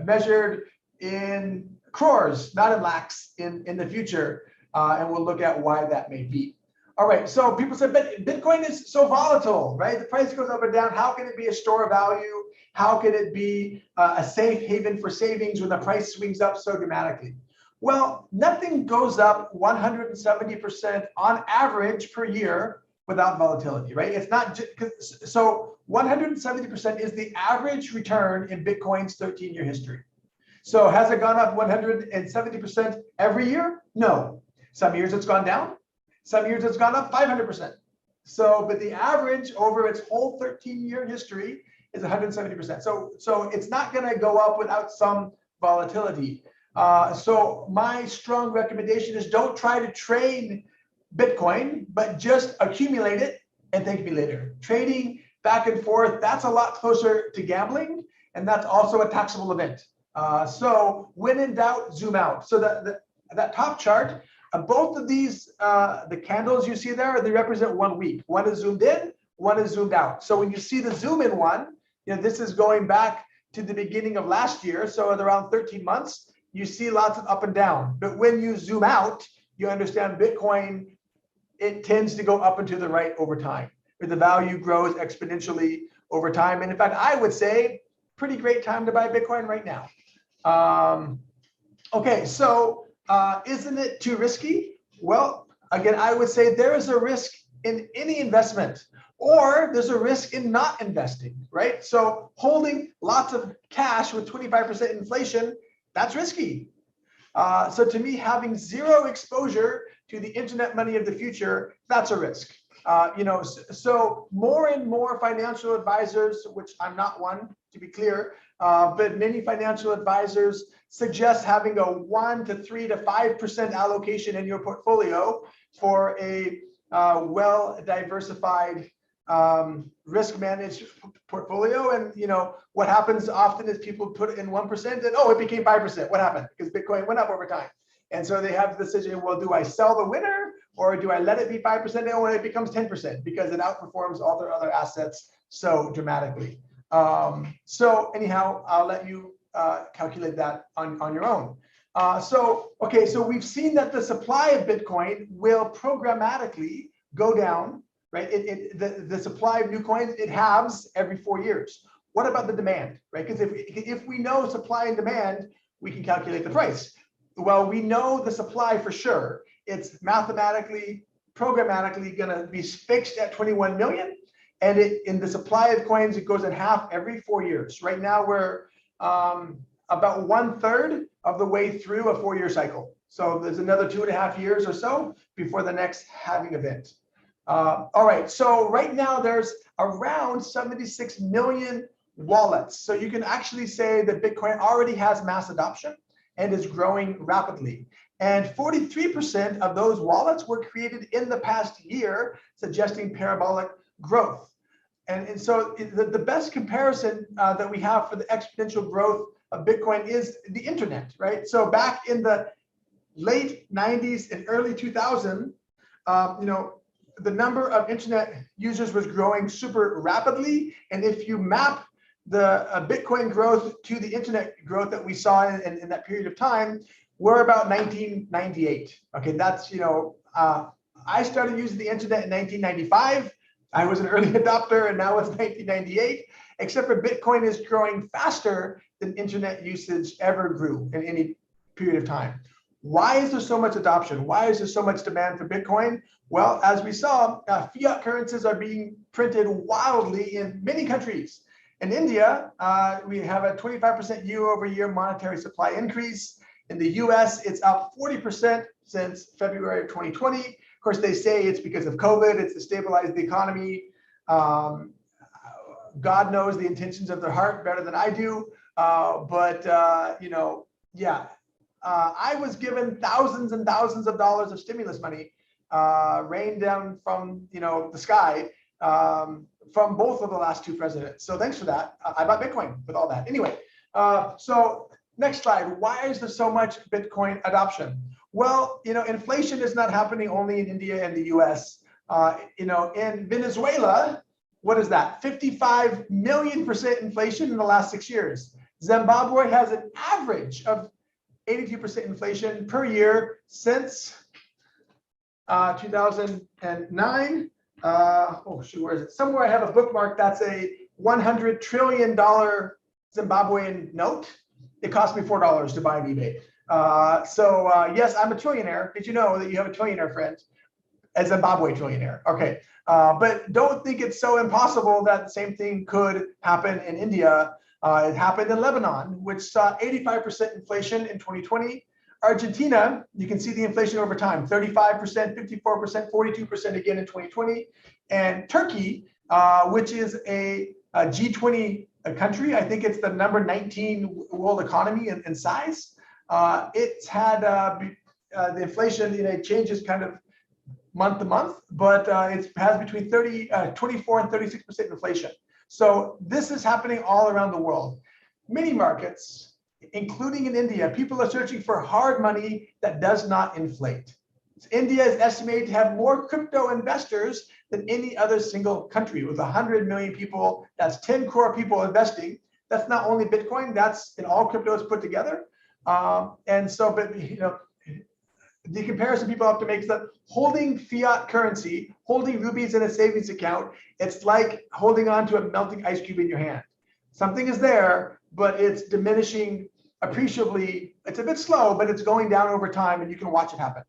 measured in crores, not in lakhs in the future. and we'll look at why that may be. All right, so people said, but Bitcoin is so volatile, right? The price goes up and down. How can it be a store of value? How can it be a safe haven for savings when the price swings up so dramatically? Well, nothing goes up 170% on average per year without volatility, right? It's not just, so 170% is the average return in Bitcoin's 13-year history. So has it gone up 170% every year? No. Some years it's gone down. Some years it's gone up 500%. So, but the average over its whole 13-year history is 170%. So it's not going to go up without some volatility. So my strong recommendation is don't try to trade Bitcoin, but just accumulate it and thank me later. Trading back and forth, that's a lot closer to gambling, and that's also a taxable event. So when in doubt, zoom out. So that top chart, both of these, the candles you see there, they represent 1 week. One is zoomed in, one is zoomed out. So when you see the zoom in one, this is going back to the beginning of last year. So at around 13 months, you see lots of up and down. But when you zoom out, you understand Bitcoin, it tends to go up and to the right over time, where the value grows exponentially over time. And in fact, I would say pretty great time to buy Bitcoin right now. Okay, so isn't it too risky? Well, again, I would say there is a risk in any investment, or there's a risk in not investing, right? So holding lots of cash with 25% inflation, that's risky. So to me, having zero exposure to the internet money of the future, that's a risk. So more and more financial advisors, which I'm not one, to be clear, but many financial advisors suggest having a 1 to 3 to 5% allocation in your portfolio for a well-diversified risk managed portfolio. And what happens often is people put it in 1% and it became 5%. What happened? Because Bitcoin went up over time. And so they have the decision, well, do I sell the winner or do I let it be 5%? And when it becomes 10% because it outperforms all their other assets so dramatically. So anyhow, I'll let you calculate that on your own. So we've seen that the supply of Bitcoin will programmatically go down, right? The supply of new coins, it halves every 4 years. What about the demand, right? Because if we know supply and demand, we can calculate the price. Well, we know the supply for sure. It's mathematically, programmatically going to be fixed at 21 million. And in the supply of coins, it goes in half every 4 years. Right now, we're about 1/3 of the way through a 4-year cycle. So there's another 2.5 years or so before the next halving event. All right, so right now there's around 76 million wallets. So you can actually say that Bitcoin already has mass adoption and is growing rapidly. And 43% of those wallets were created in the past year, suggesting parabolic growth. And so the best comparison that we have for the exponential growth of Bitcoin is the internet, right? So back in the late 90s and early 2000s, the number of internet users was growing super rapidly. And if you map the Bitcoin growth to the internet growth that we saw in that period of time, we're about 1998. Okay, that's, I started using the internet in 1995. I was an early adopter, and now it's 1998, except for Bitcoin is growing faster than internet usage ever grew in any period of time. Why is there so much adoption? Why is there so much demand for Bitcoin? Well, as we saw, fiat currencies are being printed wildly in many countries. In India, we have a 25% year-over-year monetary supply increase. In the US, it's up 40% since February of 2020. Of course, they say it's because of COVID, it's to stabilize the economy. God knows the intentions of their heart better than I do. I was given thousands and thousands of dollars of stimulus money rained down from the sky from both of the last 2 presidents. So thanks for that. I bought Bitcoin with all that. Anyway, so next slide. Why is there so much Bitcoin adoption? Well, inflation is not happening only in India and the US. In Venezuela, what is that? 55 million% inflation in the last 6 years. Zimbabwe has an average of 82% inflation per year since 2009. Oh shoot, where is it? Somewhere I have a bookmark that's a $100 trillion Zimbabwean note. It cost me $4 to buy on eBay. Yes, I'm a trillionaire. Did you know that you have a trillionaire friend? A Zimbabwe trillionaire. Okay. But don't think it's so impossible that the same thing could happen in India. It happened in Lebanon, which saw 85% inflation in 2020. Argentina, you can see the inflation over time, 35%, 54%, 42% again in 2020. And Turkey, which is a G20 country, I think it's the number 19 world economy in size. It's had the inflation, it changes kind of month to month, but it has between 24 and 36% inflation. So this is happening all around the world. Many markets, including in India, people are searching for hard money that does not inflate. India is estimated to have more crypto investors than any other single country. With 100 million people, that's 10 crore people investing. That's not only Bitcoin, that's in all cryptos put together. And so, but the comparison people have to make is that holding fiat currency, holding rupees in a savings account, it's like holding on to a melting ice cube in your hand. Something is there, but it's diminishing appreciably. It's a bit slow, but it's going down over time, and you can watch it happen.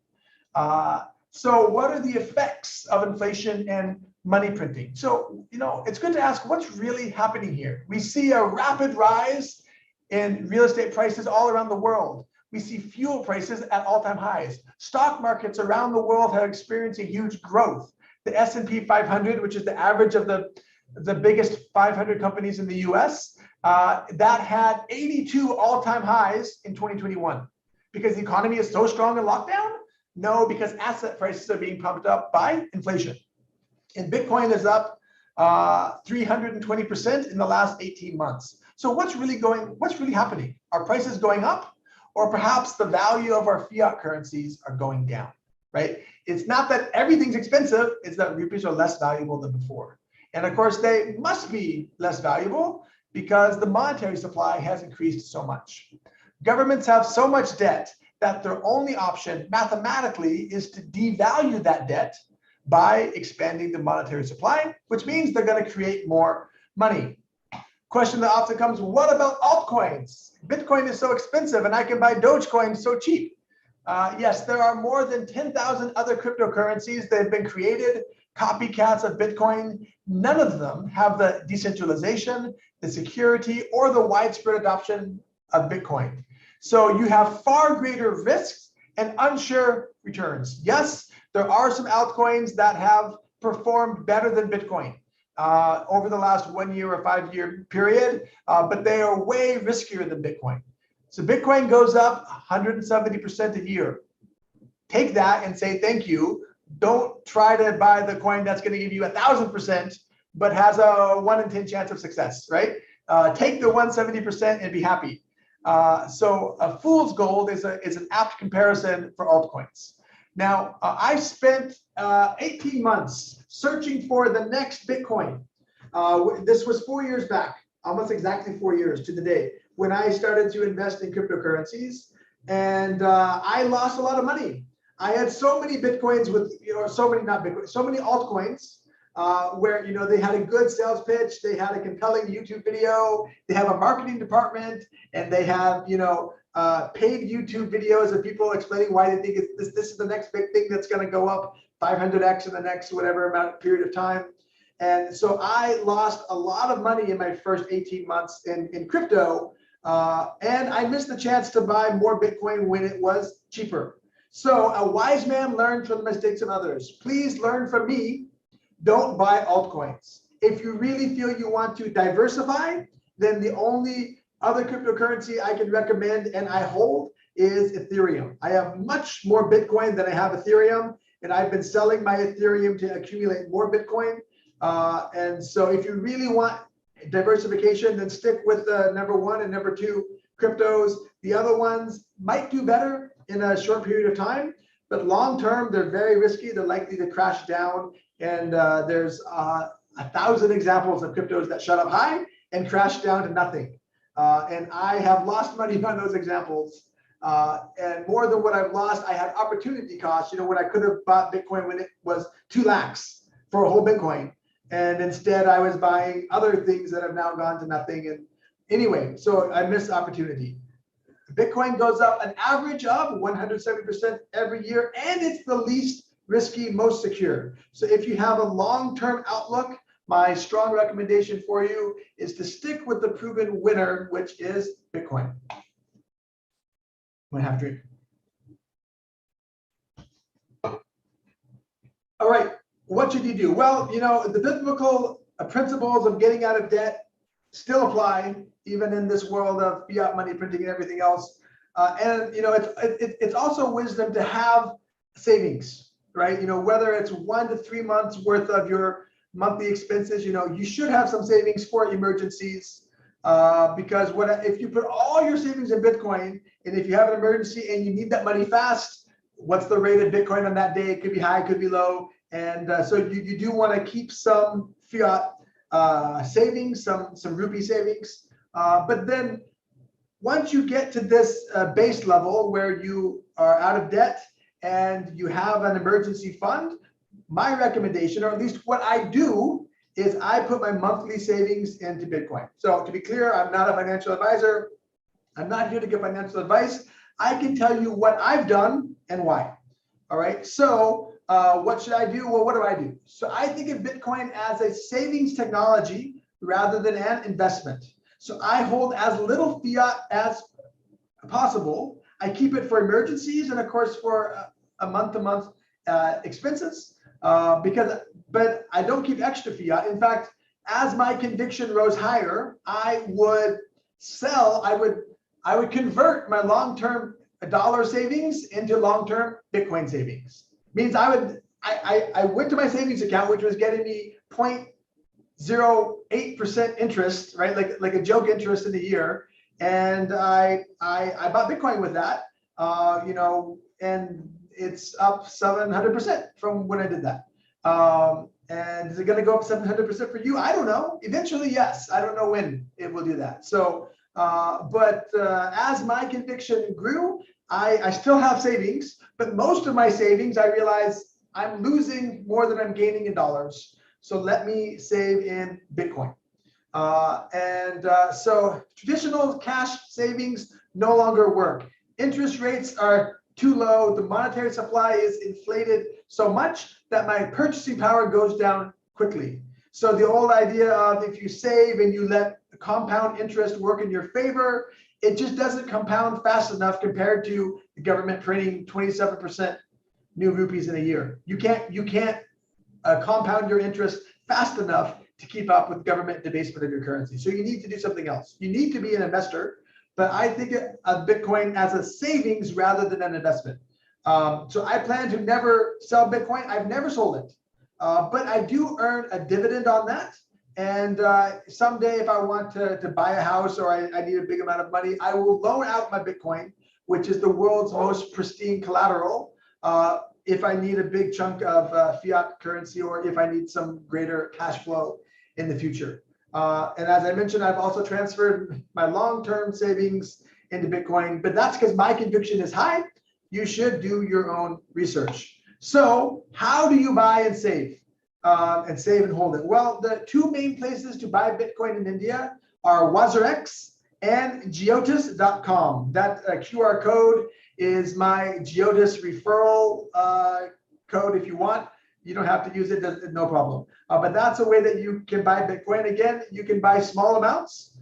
So what are the effects of inflation and money printing? So, it's good to ask what's really happening here. We see a rapid rise in real estate prices all around the world. We see fuel prices at all-time highs. Stock markets around the world have experienced a huge growth. The S&P 500, which is the average of the biggest 500 companies in the US, that had 82 all-time highs in 2021. Because the economy is so strong in lockdown? No, because asset prices are being pumped up by inflation. And Bitcoin is up 320% in the last 18 months. So what's really happening? Are prices going up? Or perhaps the value of our fiat currencies are going down, right? It's not that everything's expensive, it's that rupees are less valuable than before. And of course, they must be less valuable because the monetary supply has increased so much. Governments have so much debt that their only option mathematically is to devalue that debt by expanding the monetary supply, which means they're going to create more money. Question that often comes, what about altcoins? Bitcoin is so expensive and I can buy Dogecoin so cheap. Yes, there are more than 10,000 other cryptocurrencies that have been created, copycats of Bitcoin. None of them have the decentralization, the security, or the widespread adoption of Bitcoin. So you have far greater risks and unsure returns. Yes, there are some altcoins that have performed better than Bitcoin over the last 1 year or 5 year period, but they are way riskier than Bitcoin. So Bitcoin goes up 170% a year. Take that and say thank you. Don't try to buy the coin that's going to give you 1,000%, but has a 1 in 10 chance of success, right? Take the 170% and be happy. So a fool's gold is an apt comparison for altcoins. Now, I spent 18 months searching for the next Bitcoin. This was 4 years back, almost exactly 4 years to the day, when I started to invest in cryptocurrencies. And I lost a lot of money. I had so many Bitcoins with, so many altcoins where, they had a good sales pitch, they had a compelling YouTube video, they have a marketing department, and they have, paid YouTube videos of people explaining why they think this is the next big thing that's going to go up 500x in the next whatever amount period of time. And so I lost a lot of money in my first 18 months in crypto, and I missed the chance to buy more Bitcoin when it was cheaper. So a wise man learned from the mistakes of others. Please learn from me. Don't buy altcoins. If you really feel you want to diversify, then the only other cryptocurrency I can recommend and I hold is Ethereum. I have much more Bitcoin than I have Ethereum, and I've been selling my Ethereum to accumulate more Bitcoin. And so if you really want diversification, then stick with number 1 and number 2 cryptos. The other ones might do better in a short period of time, but long term, they're very risky. They're likely to crash down. And there's 1,000 examples of cryptos that shot up high and crashed down to nothing. And I have lost money on those examples. and more than what I've lost, I had opportunity cost. You know, when I could have bought Bitcoin when it was 2 lakhs for a whole Bitcoin, and instead I was buying other things that have now gone to nothing. And anyway, so I missed opportunity. Bitcoin goes up an average of 170% every year, and it's the least risky, most secure. So if you have a long-term outlook, my strong recommendation for you is to stick with the proven winner, which is Bitcoin. I'm gonna have a drink. All right, what should you do? Well, you know, the biblical principles of getting out of debt still apply, even in this world of fiat money printing and everything else. And you know, it's also wisdom to have savings, right? You know, whether it's 1 to 3 months worth of your monthly expenses, you know, you should have some savings for emergencies. Because if you put all your savings in Bitcoin, and if you have an emergency and you need that money fast, what's the rate of Bitcoin on that day? It could be high, it could be low. And so you do want to keep some fiat savings, some rupee savings. But then once you get to this base level where you are out of debt and you have an emergency fund, my recommendation, or at least what I do, is I put my monthly savings into Bitcoin. So to be clear, I'm not a financial advisor. I'm not here to give financial advice. I can tell you what I've done and why. All right. So what should I do? Well, what do? So I think of Bitcoin as a savings technology rather than an investment. So I hold as little fiat as possible. I keep it for emergencies and of course for a month-to-month expenses. But I don't keep extra fiat. In fact, as my conviction rose higher, I would sell. I would convert my long-term dollar savings into long-term Bitcoin savings. Means I went to my savings account, which was getting me 0.08% interest, right? Like a joke interest in a year, and I bought Bitcoin with that, you know, and it's up 700% from when I did that. And is it going to go up 700% for you? I don't know. Eventually, yes. I don't know when it will do that. So, but as my conviction grew, I still have savings, but most of my savings, I realize I'm losing more than I'm gaining in dollars. So let me save in Bitcoin. So traditional cash savings no longer work. Interest rates are too low. The monetary supply is inflated so much that my purchasing power goes down quickly. So the old idea of if you save and you let compound interest work in your favor, it just doesn't compound fast enough compared to the government printing 27% new rupees in a year. You can't compound your interest fast enough to keep up with government debasement of your currency. So you need to do something else. You need to be an investor, but I think of Bitcoin as a savings rather than an investment. So I plan to never sell Bitcoin. I've never sold it, but I do earn a dividend on that. And someday if I want to buy a house or I need a big amount of money, I will loan out my Bitcoin, which is the world's most pristine collateral, if I need a big chunk of fiat currency or if I need some greater cash flow in the future. And as I mentioned, I've also transferred my long-term savings into Bitcoin, but that's because my conviction is high. You should do your own research. So how do you buy and save? And hold it? Well, the two main places to buy Bitcoin in India are WazirX and Geotis.com. That QR code is my Geotis referral code. If you want, you don't have to use it, no problem. But that's a way that you can buy Bitcoin. Again, you can buy small amounts,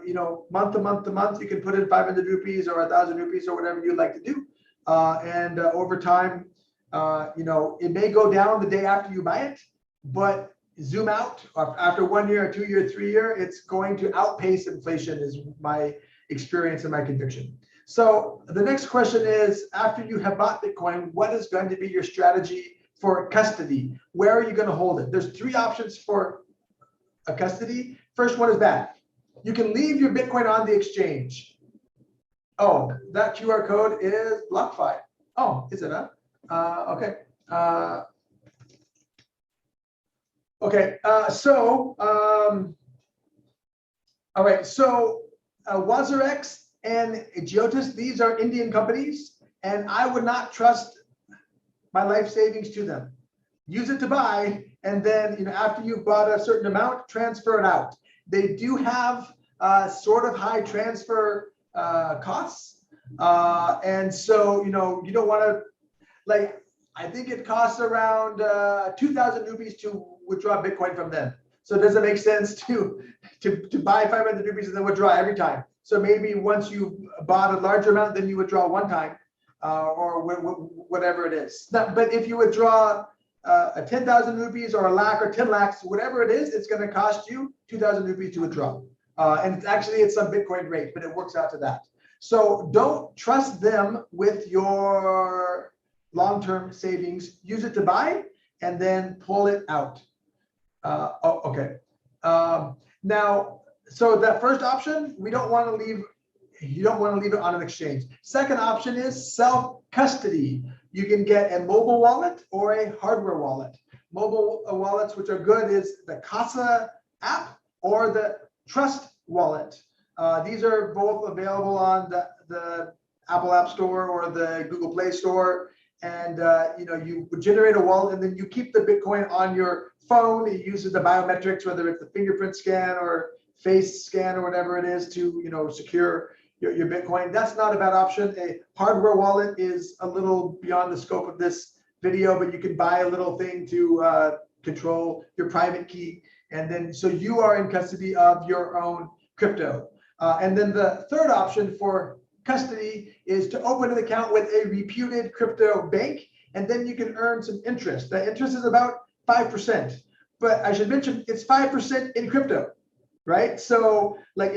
you know, month to month, you can put in 500 rupees or 1,000 rupees or whatever you'd like to do. And over time, you know, it may go down the day after you buy it, but zoom out after 1 year, 2 year, 3 year, it's going to outpace inflation is my experience and my conviction. So the next question is, after you have bought Bitcoin, what is going to be your strategy for custody? Where are you going to hold it? There's 3 options for a custody. First one is bad. You can leave your Bitcoin on the exchange. Oh, that QR code is BlockFi. Oh, is it? Okay. Okay. All right. So WazirX and Jyotis, these are Indian companies, and I would not trust my life savings to them. Use it to buy, and then after you've bought a certain amount, transfer it out. They do have sort of high transfer costs, and so you don't want to, like, I think it costs around 2,000 rupees to withdraw Bitcoin from them. So does it make sense to buy 500 rupees and then withdraw every time? So maybe once you've bought a larger amount, then you withdraw one time, or whatever it is. But if you withdraw a 10,000 rupees or a lakh or 10 lakhs, whatever it is, it's going to cost you 2,000 rupees to withdraw. And it's some Bitcoin rate, but it works out to that. So don't trust them with your long-term savings. Use it to buy and then pull it out. Okay. Now, so that first option, you don't want to leave it on an exchange. Second option is self-custody. You can get a mobile wallet or a hardware wallet. Mobile wallets, which are good, is the Casa app or the Trust wallet. These are both available on the Apple App Store or the Google Play Store. And you generate a wallet, and then you keep the Bitcoin on your phone. It uses the biometrics, whether it's the fingerprint scan or face scan or whatever it is, to secure your Bitcoin. That's not a bad option. A hardware wallet is a little beyond the scope of this video, but you can buy a little thing to control your private key, and then so you are in custody of your own crypto. And then the third option for custody is to open an account with a reputed crypto bank, and then you can earn some interest. The interest is about 5%, but I should mention it's 5% in crypto, right? So like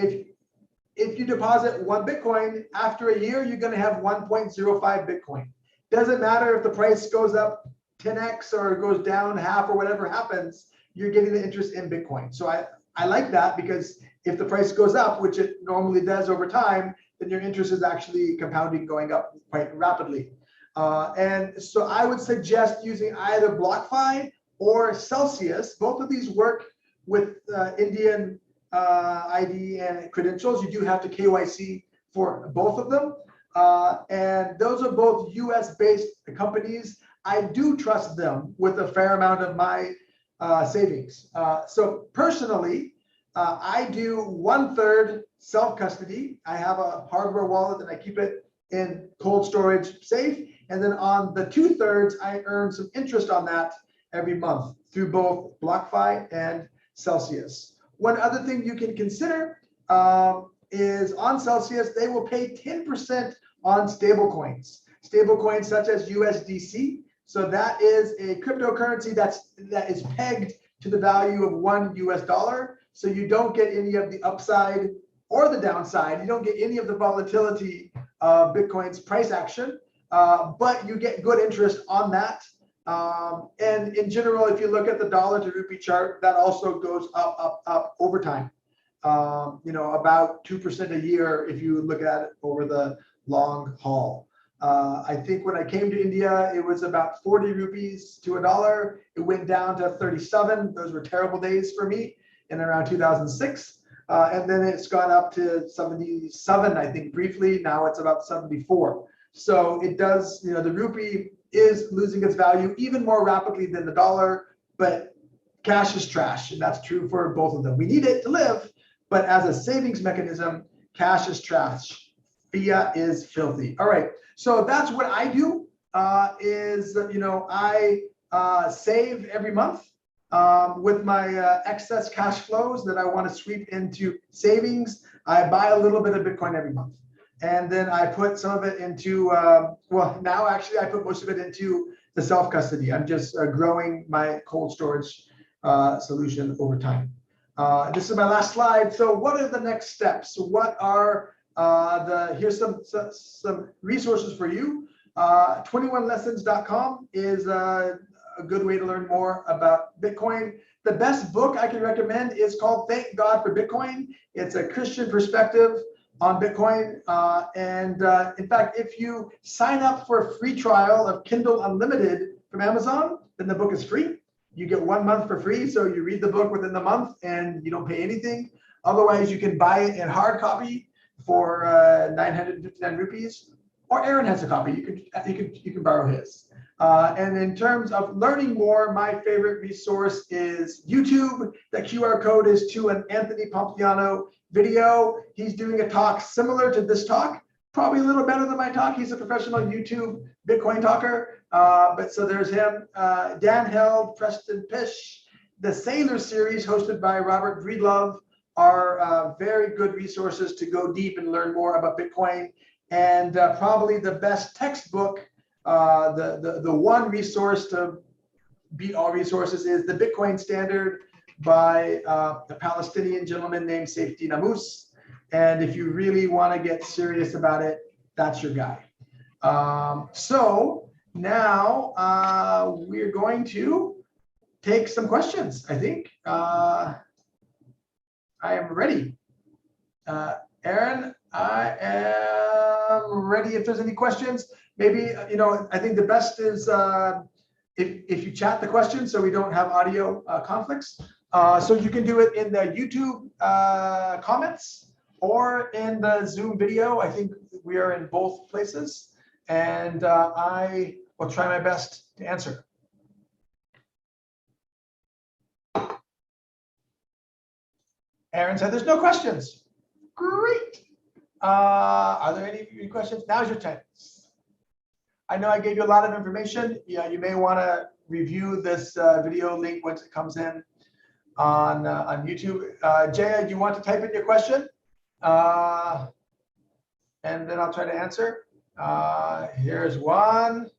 if you deposit one Bitcoin, after a year, you're going to have 1.05 Bitcoin. Doesn't matter if the price goes up 10x or it goes down half or whatever happens, you're getting the interest in Bitcoin. So I like that, because if the price goes up, which it normally does over time, then your interest is actually compounding, going up quite rapidly. And so I would suggest using either BlockFi or Celsius. Both of these work with Indian ID and credentials. You do have to KYC for both of them. And those are both US-based companies. I do trust them with a fair amount of my savings. So personally, I do 1/3 self-custody. I have a hardware wallet and I keep it in cold storage safe. And then on the 2/3, I earn some interest on that every month through both BlockFi and Celsius. One other thing you can consider is on Celsius, they will pay 10% on stablecoins. Stablecoins such as USDC. So that is a cryptocurrency that is pegged to the value of $1 US. So you don't get any of the upside or the downside. You don't get any of the volatility of Bitcoin's price action, but you get good interest on that. And in general, if you look at the dollar to rupee chart, that also goes up over time. About 2% a year if you look at it over the long haul. I think when I came to India, it was about 40 rupees to $1. It went down to 37. Those were terrible days for me in around 2006. And then it's gone up to 77, I think, briefly. Now it's about 74. So it does, the rupee is losing its value even more rapidly than the dollar, but cash is trash. And that's true for both of them. We need it to live, but as a savings mechanism, cash is trash. Fiat is filthy. All right. So that's what I do I save every month with my excess cash flows that I want to sweep into savings. I buy a little bit of Bitcoin every month. And then I put some of it into, now actually I put most of it into the self-custody. I'm just growing my cold storage solution over time. This is my last slide. So what are the next steps? What are here's some resources for you. 21lessons.com is a good way to learn more about Bitcoin. The best book I can recommend is called Thank God for Bitcoin. It's a Christian perspective on Bitcoin. In fact, if you sign up for a free trial of Kindle Unlimited from Amazon, then the book is free. You get 1 month for free. So you read the book within the month and you don't pay anything. Otherwise, you can buy it in hard copy for 959 rupees, or Aaron has a copy. You can borrow his. And in terms of learning more, my favorite resource is YouTube. The QR code is to an Anthony Pompliano video. He's doing a talk similar to this talk, probably a little better than my talk. He's a professional YouTube Bitcoin talker. But so there's him, Dan Held, Preston Pish. The Sailor series hosted by Robert Breedlove are very good resources to go deep and learn more about Bitcoin. And probably the best textbook, the one resource to beat all resources is the Bitcoin Standard by a Palestinian gentleman named Safety Namus. And if you really want to get serious about it, that's your guy. So now we're going to take some questions, I think. I am ready. Aaron, I am ready. If there's any questions, maybe, I think the best is if you chat the questions so we don't have audio conflicts. So you can do it in the YouTube comments or in the Zoom video. I think we are in both places. And I will try my best to answer. Aaron said there's no questions. Great. Are there any questions? Now's your time. I know I gave you a lot of information. Yeah, you may want to review this video link once it comes in on YouTube. Jaya, do you want to type in your question? And then I'll try to answer. Here's one.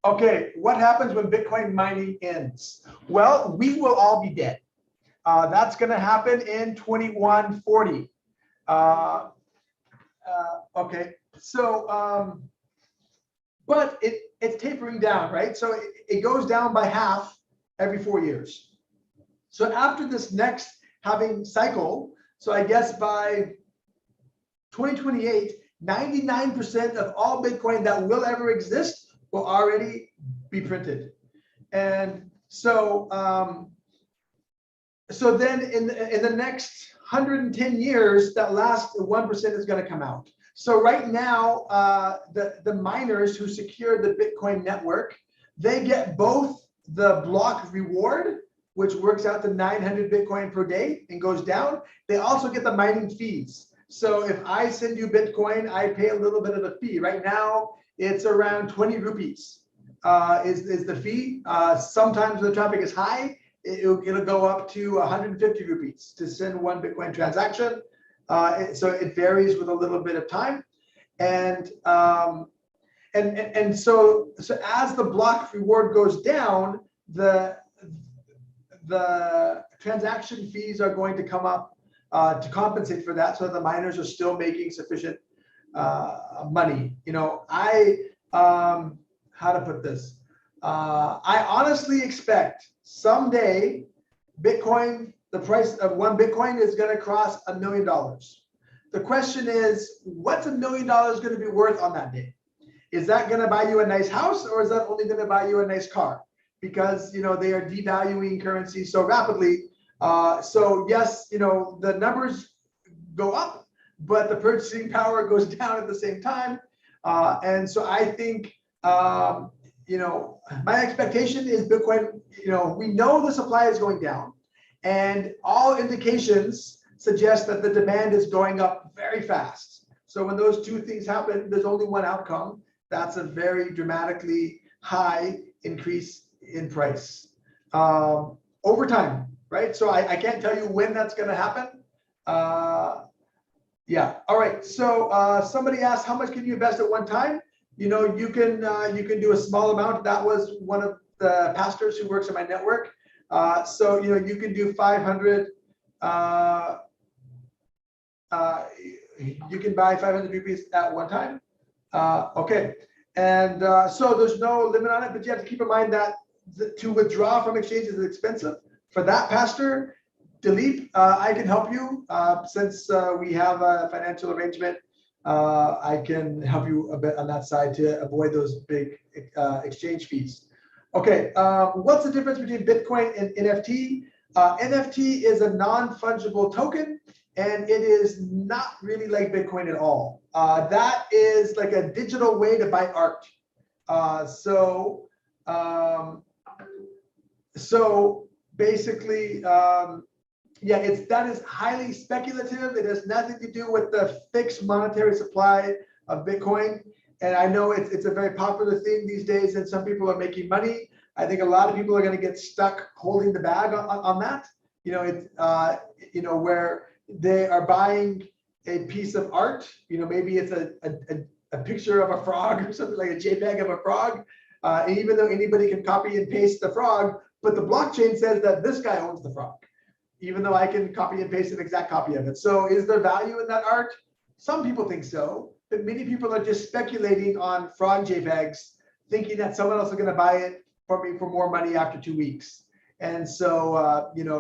Okay, what happens when Bitcoin mining ends? Well, we will all be dead. That's going to happen in 2140. Okay, so, but it's tapering down, right? So it goes down by half every 4 years. So after this next halving cycle, so I guess by 2028, 99% of all Bitcoin that will ever exist will already be printed. And so, so then in the next 110 years, that last 1% is going to come out. So right now, the miners who secure the Bitcoin network, they get both the block reward, which works out to 900 Bitcoin per day and goes down. They also get the mining fees. So if I send you Bitcoin, I pay a little bit of a fee. Right now, it's around 20 rupees is the fee. Sometimes when the traffic is high, it'll go up to 150 rupees to send one Bitcoin transaction. So it varies with a little bit of time. And so as the block reward goes down, the transaction fees are going to come up to compensate for that, so that the miners are still making sufficient money. How to put this? I honestly expect someday Bitcoin, the price of one Bitcoin is going to cross $1 million. The question is, what's $1 million going to be worth on that day? Is that going to buy you a nice house, or is that only going to buy you a nice car? Because they are devaluing currency so rapidly. So yes, the numbers go up, but the purchasing power goes down at the same time. And so I think, my expectation is Bitcoin, we know the supply is going down, and all indications suggest that the demand is going up very fast. So when those two things happen, there's only one outcome. That's a very dramatically high increase in price over time, right? So I can't tell you when that's going to happen. Yeah. All right. So somebody asked, how much can you invest at one time? You can do a small amount. That was one of the pastors who works in my network. So you can do 500. You can buy 500 rupees at one time. Okay. And so there's no limit on it, but you have to keep in mind that to withdraw from exchanges is expensive. For that pastor, Dilip, I can help you since we have a financial arrangement. I can help you a bit on that side to avoid those big exchange fees. Okay, what's the difference between Bitcoin and NFT? NFT is a non-fungible token, and it is not really like Bitcoin at all. That is like a digital way to buy art. So basically, yeah, that is highly speculative. It has nothing to do with the fixed monetary supply of Bitcoin. And I know it's a very popular thing these days, and some people are making money. I think a lot of people are going to get stuck holding the bag on that. Where they are buying a piece of art. Maybe it's a picture of a frog or something, like a JPEG of a frog. And even though anybody can copy and paste the frog, but the blockchain says that this guy owns the frog, even though I can copy and paste an exact copy of it. So is there value in that art? Some people think so, but many people are just speculating on frog JPEGs, thinking that someone else is going to buy it for me for more money after 2 weeks. And so,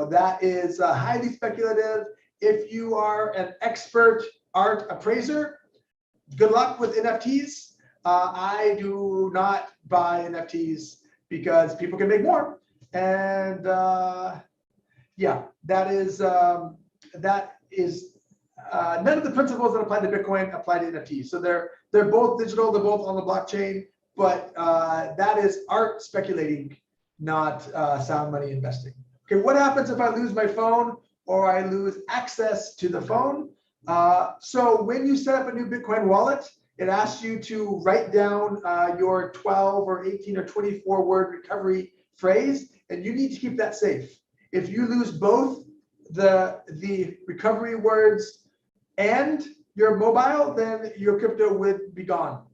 that is highly speculative. If you are an expert art appraiser, good luck with NFTs. I do not buy NFTs because people can make more. And yeah, that is none of the principles that apply to Bitcoin apply to NFTs. So they're both digital, they're both on the blockchain, but that is art speculating, not sound money investing. Okay, what happens if I lose my phone or I lose access to the phone? So when you set up a new Bitcoin wallet, it asks you to write down your 12 or 18 or 24 word recovery phrase, and you need to keep that safe. If you lose both the recovery words and your mobile, then your crypto would be gone.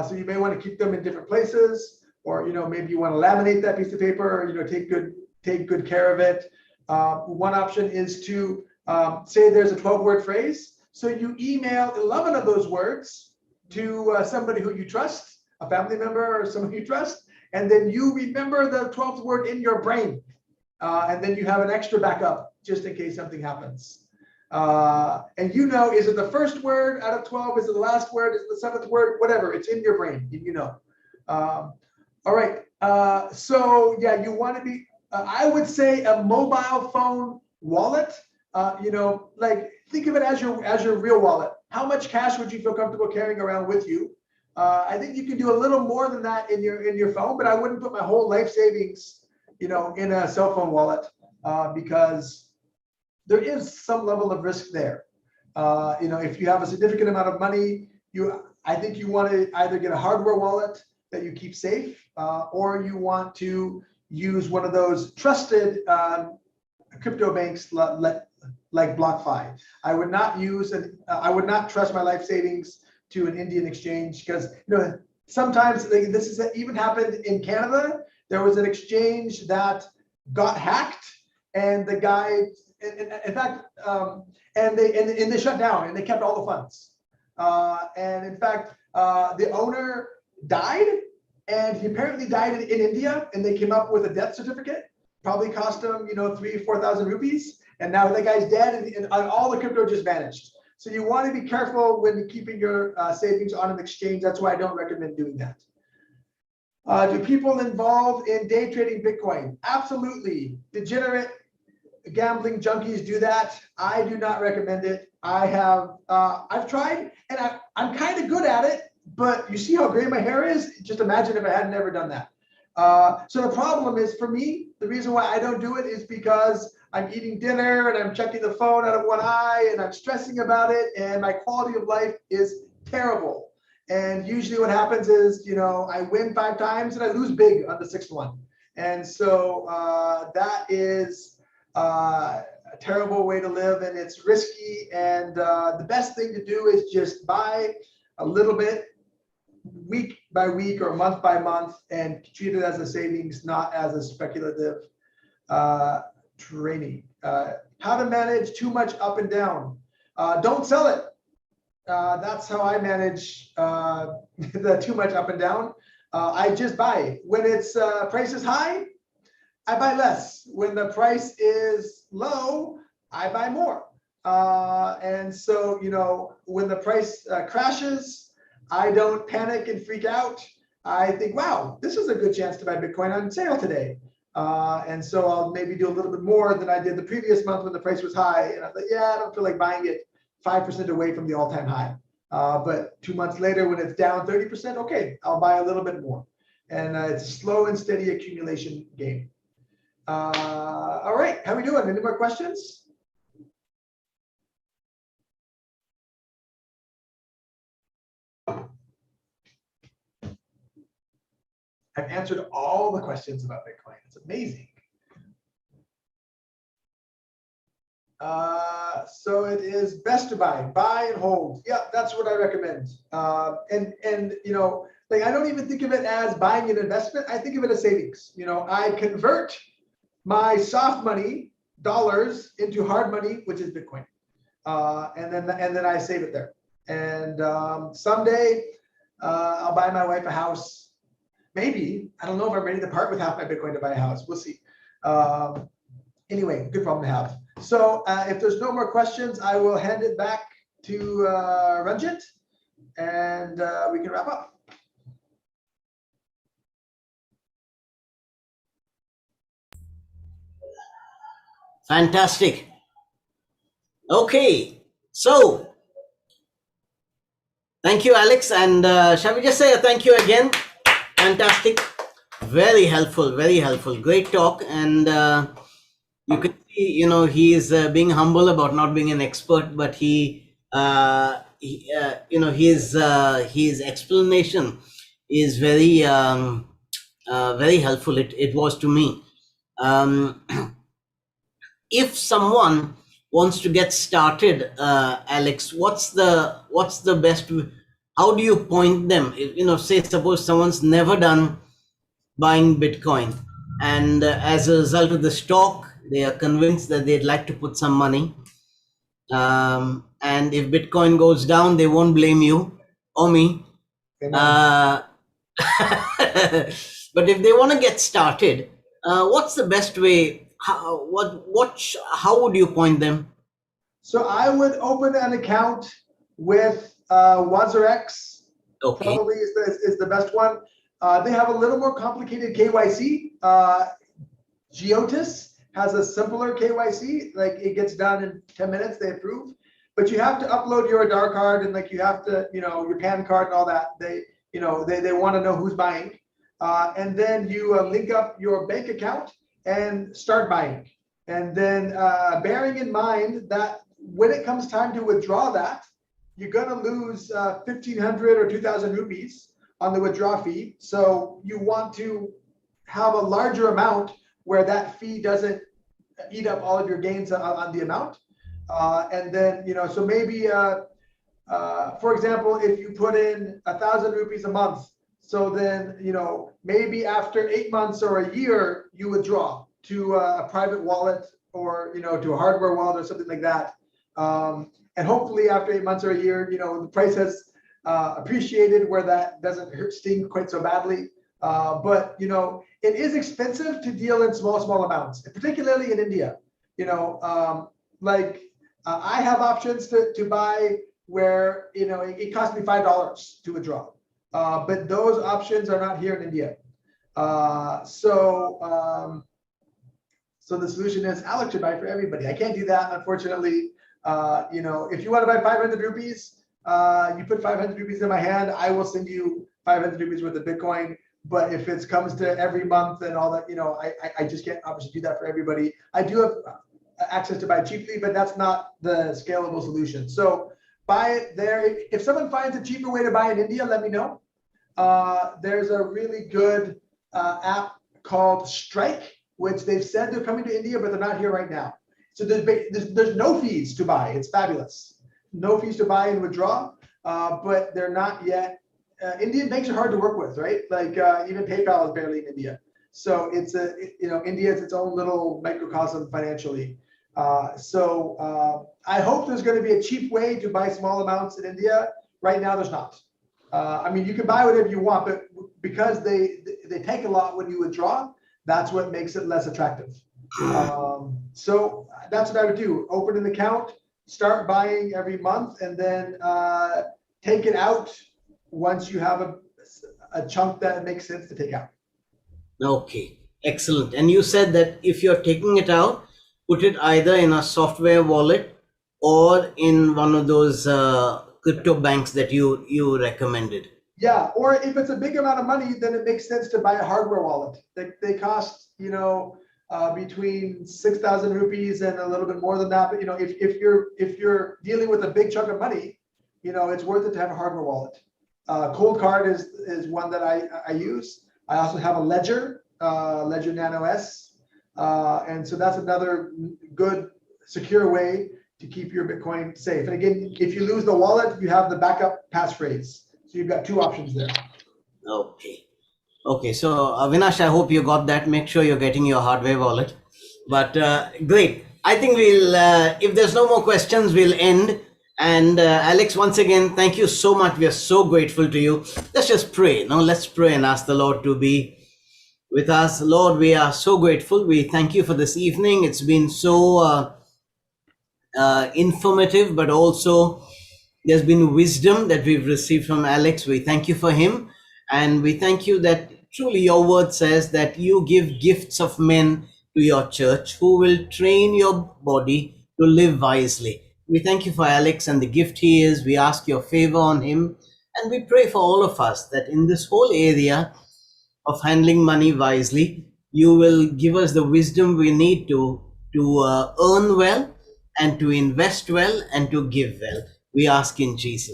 So you may want to keep them in different places, or maybe you want to laminate that piece of paper, or take good care of it. One option is to say there's a 12-word phrase, so you email 11 of those words to somebody who you trust, a family member or someone you trust, and then you remember the 12th word in your brain, and then you have an extra backup just in case something happens. And is it the first word out of 12? Is it the last word? Is it the seventh word? Whatever, it's in your brain. All right. So yeah, you want to be. I would say a mobile phone wallet. Like think of it as your real wallet. How much cash would you feel comfortable carrying around with you? I think you can do a little more than that in your phone, but I wouldn't put my whole life savings, in a cell phone wallet, because there is some level of risk there. If you have a significant amount of money, I think you want to either get a hardware wallet that you keep safe, or you want to use one of those trusted crypto banks like BlockFi. I would not trust my life savings to an Indian exchange, because sometimes this is even happened in Canada. There was an exchange that got hacked, and the guy, in fact, and they shut down, and they kept all the funds. And in fact, the owner died, and he apparently died in India, and they came up with a death certificate. Probably cost him, 3,000 or 4,000 rupees, and now the guy's dead, and all the crypto just vanished. So you want to be careful when keeping your savings on an exchange. That's why I don't recommend doing that. Do people involved in day trading Bitcoin? Absolutely. Degenerate gambling junkies do that. I do not recommend it. I've tried, and I'm kind of good at it, but you see how gray my hair is? Just imagine if I had never done that. So the problem is, for me, the reason why I don't do it is because I'm eating dinner and I'm checking the phone out of one eye and I'm stressing about it, and my quality of life is terrible. And usually what happens is, I win 5 times and I lose big on the 6th one. And so that is a terrible way to live, and it's risky. And the best thing to do is just buy a little bit week by week or month by month and treat it as a savings, not as a speculative trading. How to manage too much up and down. Don't sell it. That's how I manage the too much up and down. I just buy. When its price is high, I buy less. When the price is low, I buy more. And so, when the price crashes, I don't panic and freak out. I think, wow, this is a good chance to buy Bitcoin on sale today. And so I'll maybe do a little bit more than I did the previous month when the price was high. And I thought, yeah, I don't feel like buying it 5% away from the all-time high. But 2 months later, when it's down 30%, okay, I'll buy a little bit more. And it's a slow and steady accumulation game. All right, how we doing? Any more questions? I've answered all the questions about Bitcoin. It's amazing. So it is best to buy and hold. Yeah, that's what I recommend. And you know, like I don't even think of it as buying an investment. I think of it as savings. You know, I convert my soft money dollars into hard money, which is Bitcoin, and then I save it there. And someday I'll buy my wife a house. Maybe I don't know if I'm ready to part with half my Bitcoin to buy a house. We'll see. Anyway, good problem to have. So if there's no more questions, I will hand it back to Ranjit, and we can wrap up. Fantastic. Okay, so thank you, Alex, and shall we just say a thank you again? Fantastic, very helpful, great talk, and you can see, you know, he is being humble about not being an expert, but you know, his explanation is very very helpful. It was to me. If someone wants to get started, Alex, what's the best? How do you point them? You know, say suppose someone's never done buying Bitcoin, and as a result of this talk, they are convinced that they'd like to put some money. And if Bitcoin goes down, they won't blame you or me. But if they want to get started, what's the best way? How would you point them? So I would open an account with WazirX. Okay. Probably is the best one. They have a little more complicated KYC. Geotis has a simpler KYC, like it gets done in 10 minutes, they approve. But you have to upload your Aadhaar card and like you have to, you know, your PAN card and all that. They want to know who's buying. And then you link up your bank account and start buying. And then bearing in mind that when it comes time to withdraw that, you're going to lose 1,500 or 2,000 rupees on the withdrawal fee. So you want to have a larger amount where that fee doesn't eat up all of your gains on the amount. And then, you know, so maybe, for example, if you put in 1,000 rupees a month, so then, you know, maybe after 8 months or a year, you withdraw to a private wallet or, you know, to a hardware wallet or something like that. And hopefully after 8 months or a year, you know, the price has appreciated where that doesn't sting quite so badly. But, you know, it is expensive to deal in small amounts, particularly in India. You know, I have options to buy where, you know, it costs me $5 to withdraw. But those options are not here in India. So the solution is Alex should buy for everybody. I can't do that, unfortunately. You know, if you want to buy 500 rupees, you put 500 rupees in my hand, I will send you 500 rupees worth of Bitcoin. But if it comes to every month and all that, you know, I just can't obviously do that for everybody. I do have access to buy cheaply, but that's not the scalable solution. So buy it there. If someone finds a cheaper way to buy in India, let me know. There's a really good app called Strike, which they've said they're coming to India, but they're not here right now. So there's no fees to buy. It's fabulous. No fees to buy and withdraw, but they're not yet. Indian banks are hard to work with, right? Like even PayPal is barely in India. So it's India is its own little microcosm financially. I hope there's going to be a cheap way to buy small amounts in India. Right now, there's not. I mean, you can buy whatever you want, but because they take a lot when you withdraw, that's what makes it less attractive. So that's what I would do. Open an account, start buying every month, and then take it out once you have a chunk that makes sense to take out. Okay, Excellent. And you said that if you're taking it out, put it either in a software wallet or in one of those crypto banks that you recommended. Yeah, or if it's a big amount of money, then it makes sense to buy a hardware wallet. They cost, between 6,000 rupees and a little bit more than that. But if you're dealing with a big chunk of money, it's worth it to have a hardware wallet. Cold Card is one that I use. I also have a Ledger, Ledger Nano S, and so that's another good secure way to keep your Bitcoin safe. And again, if you lose the wallet, you have the backup passphrase. So you've got two options there. Okay. So Avinash, I hope you got that. Make sure you're getting your hardware wallet. But great. I think we'll, if there's no more questions, we'll end. And Alex, once again, thank you so much. We are so grateful to you. Let's just pray. Now let's pray and ask the Lord to be with us. Lord, we are so grateful. We thank you for this evening. It's been so informative, but also there's been wisdom that we've received from Alex. We thank you for him. And we thank you that truly your word says that you give gifts of men to your church who will train your body to live wisely. We thank you for Alex and the gift he is. We ask your favor on him. And we pray for all of us that in this whole area of handling money wisely, you will give us the wisdom we need to earn well and to invest well and to give well. We ask in Jesus'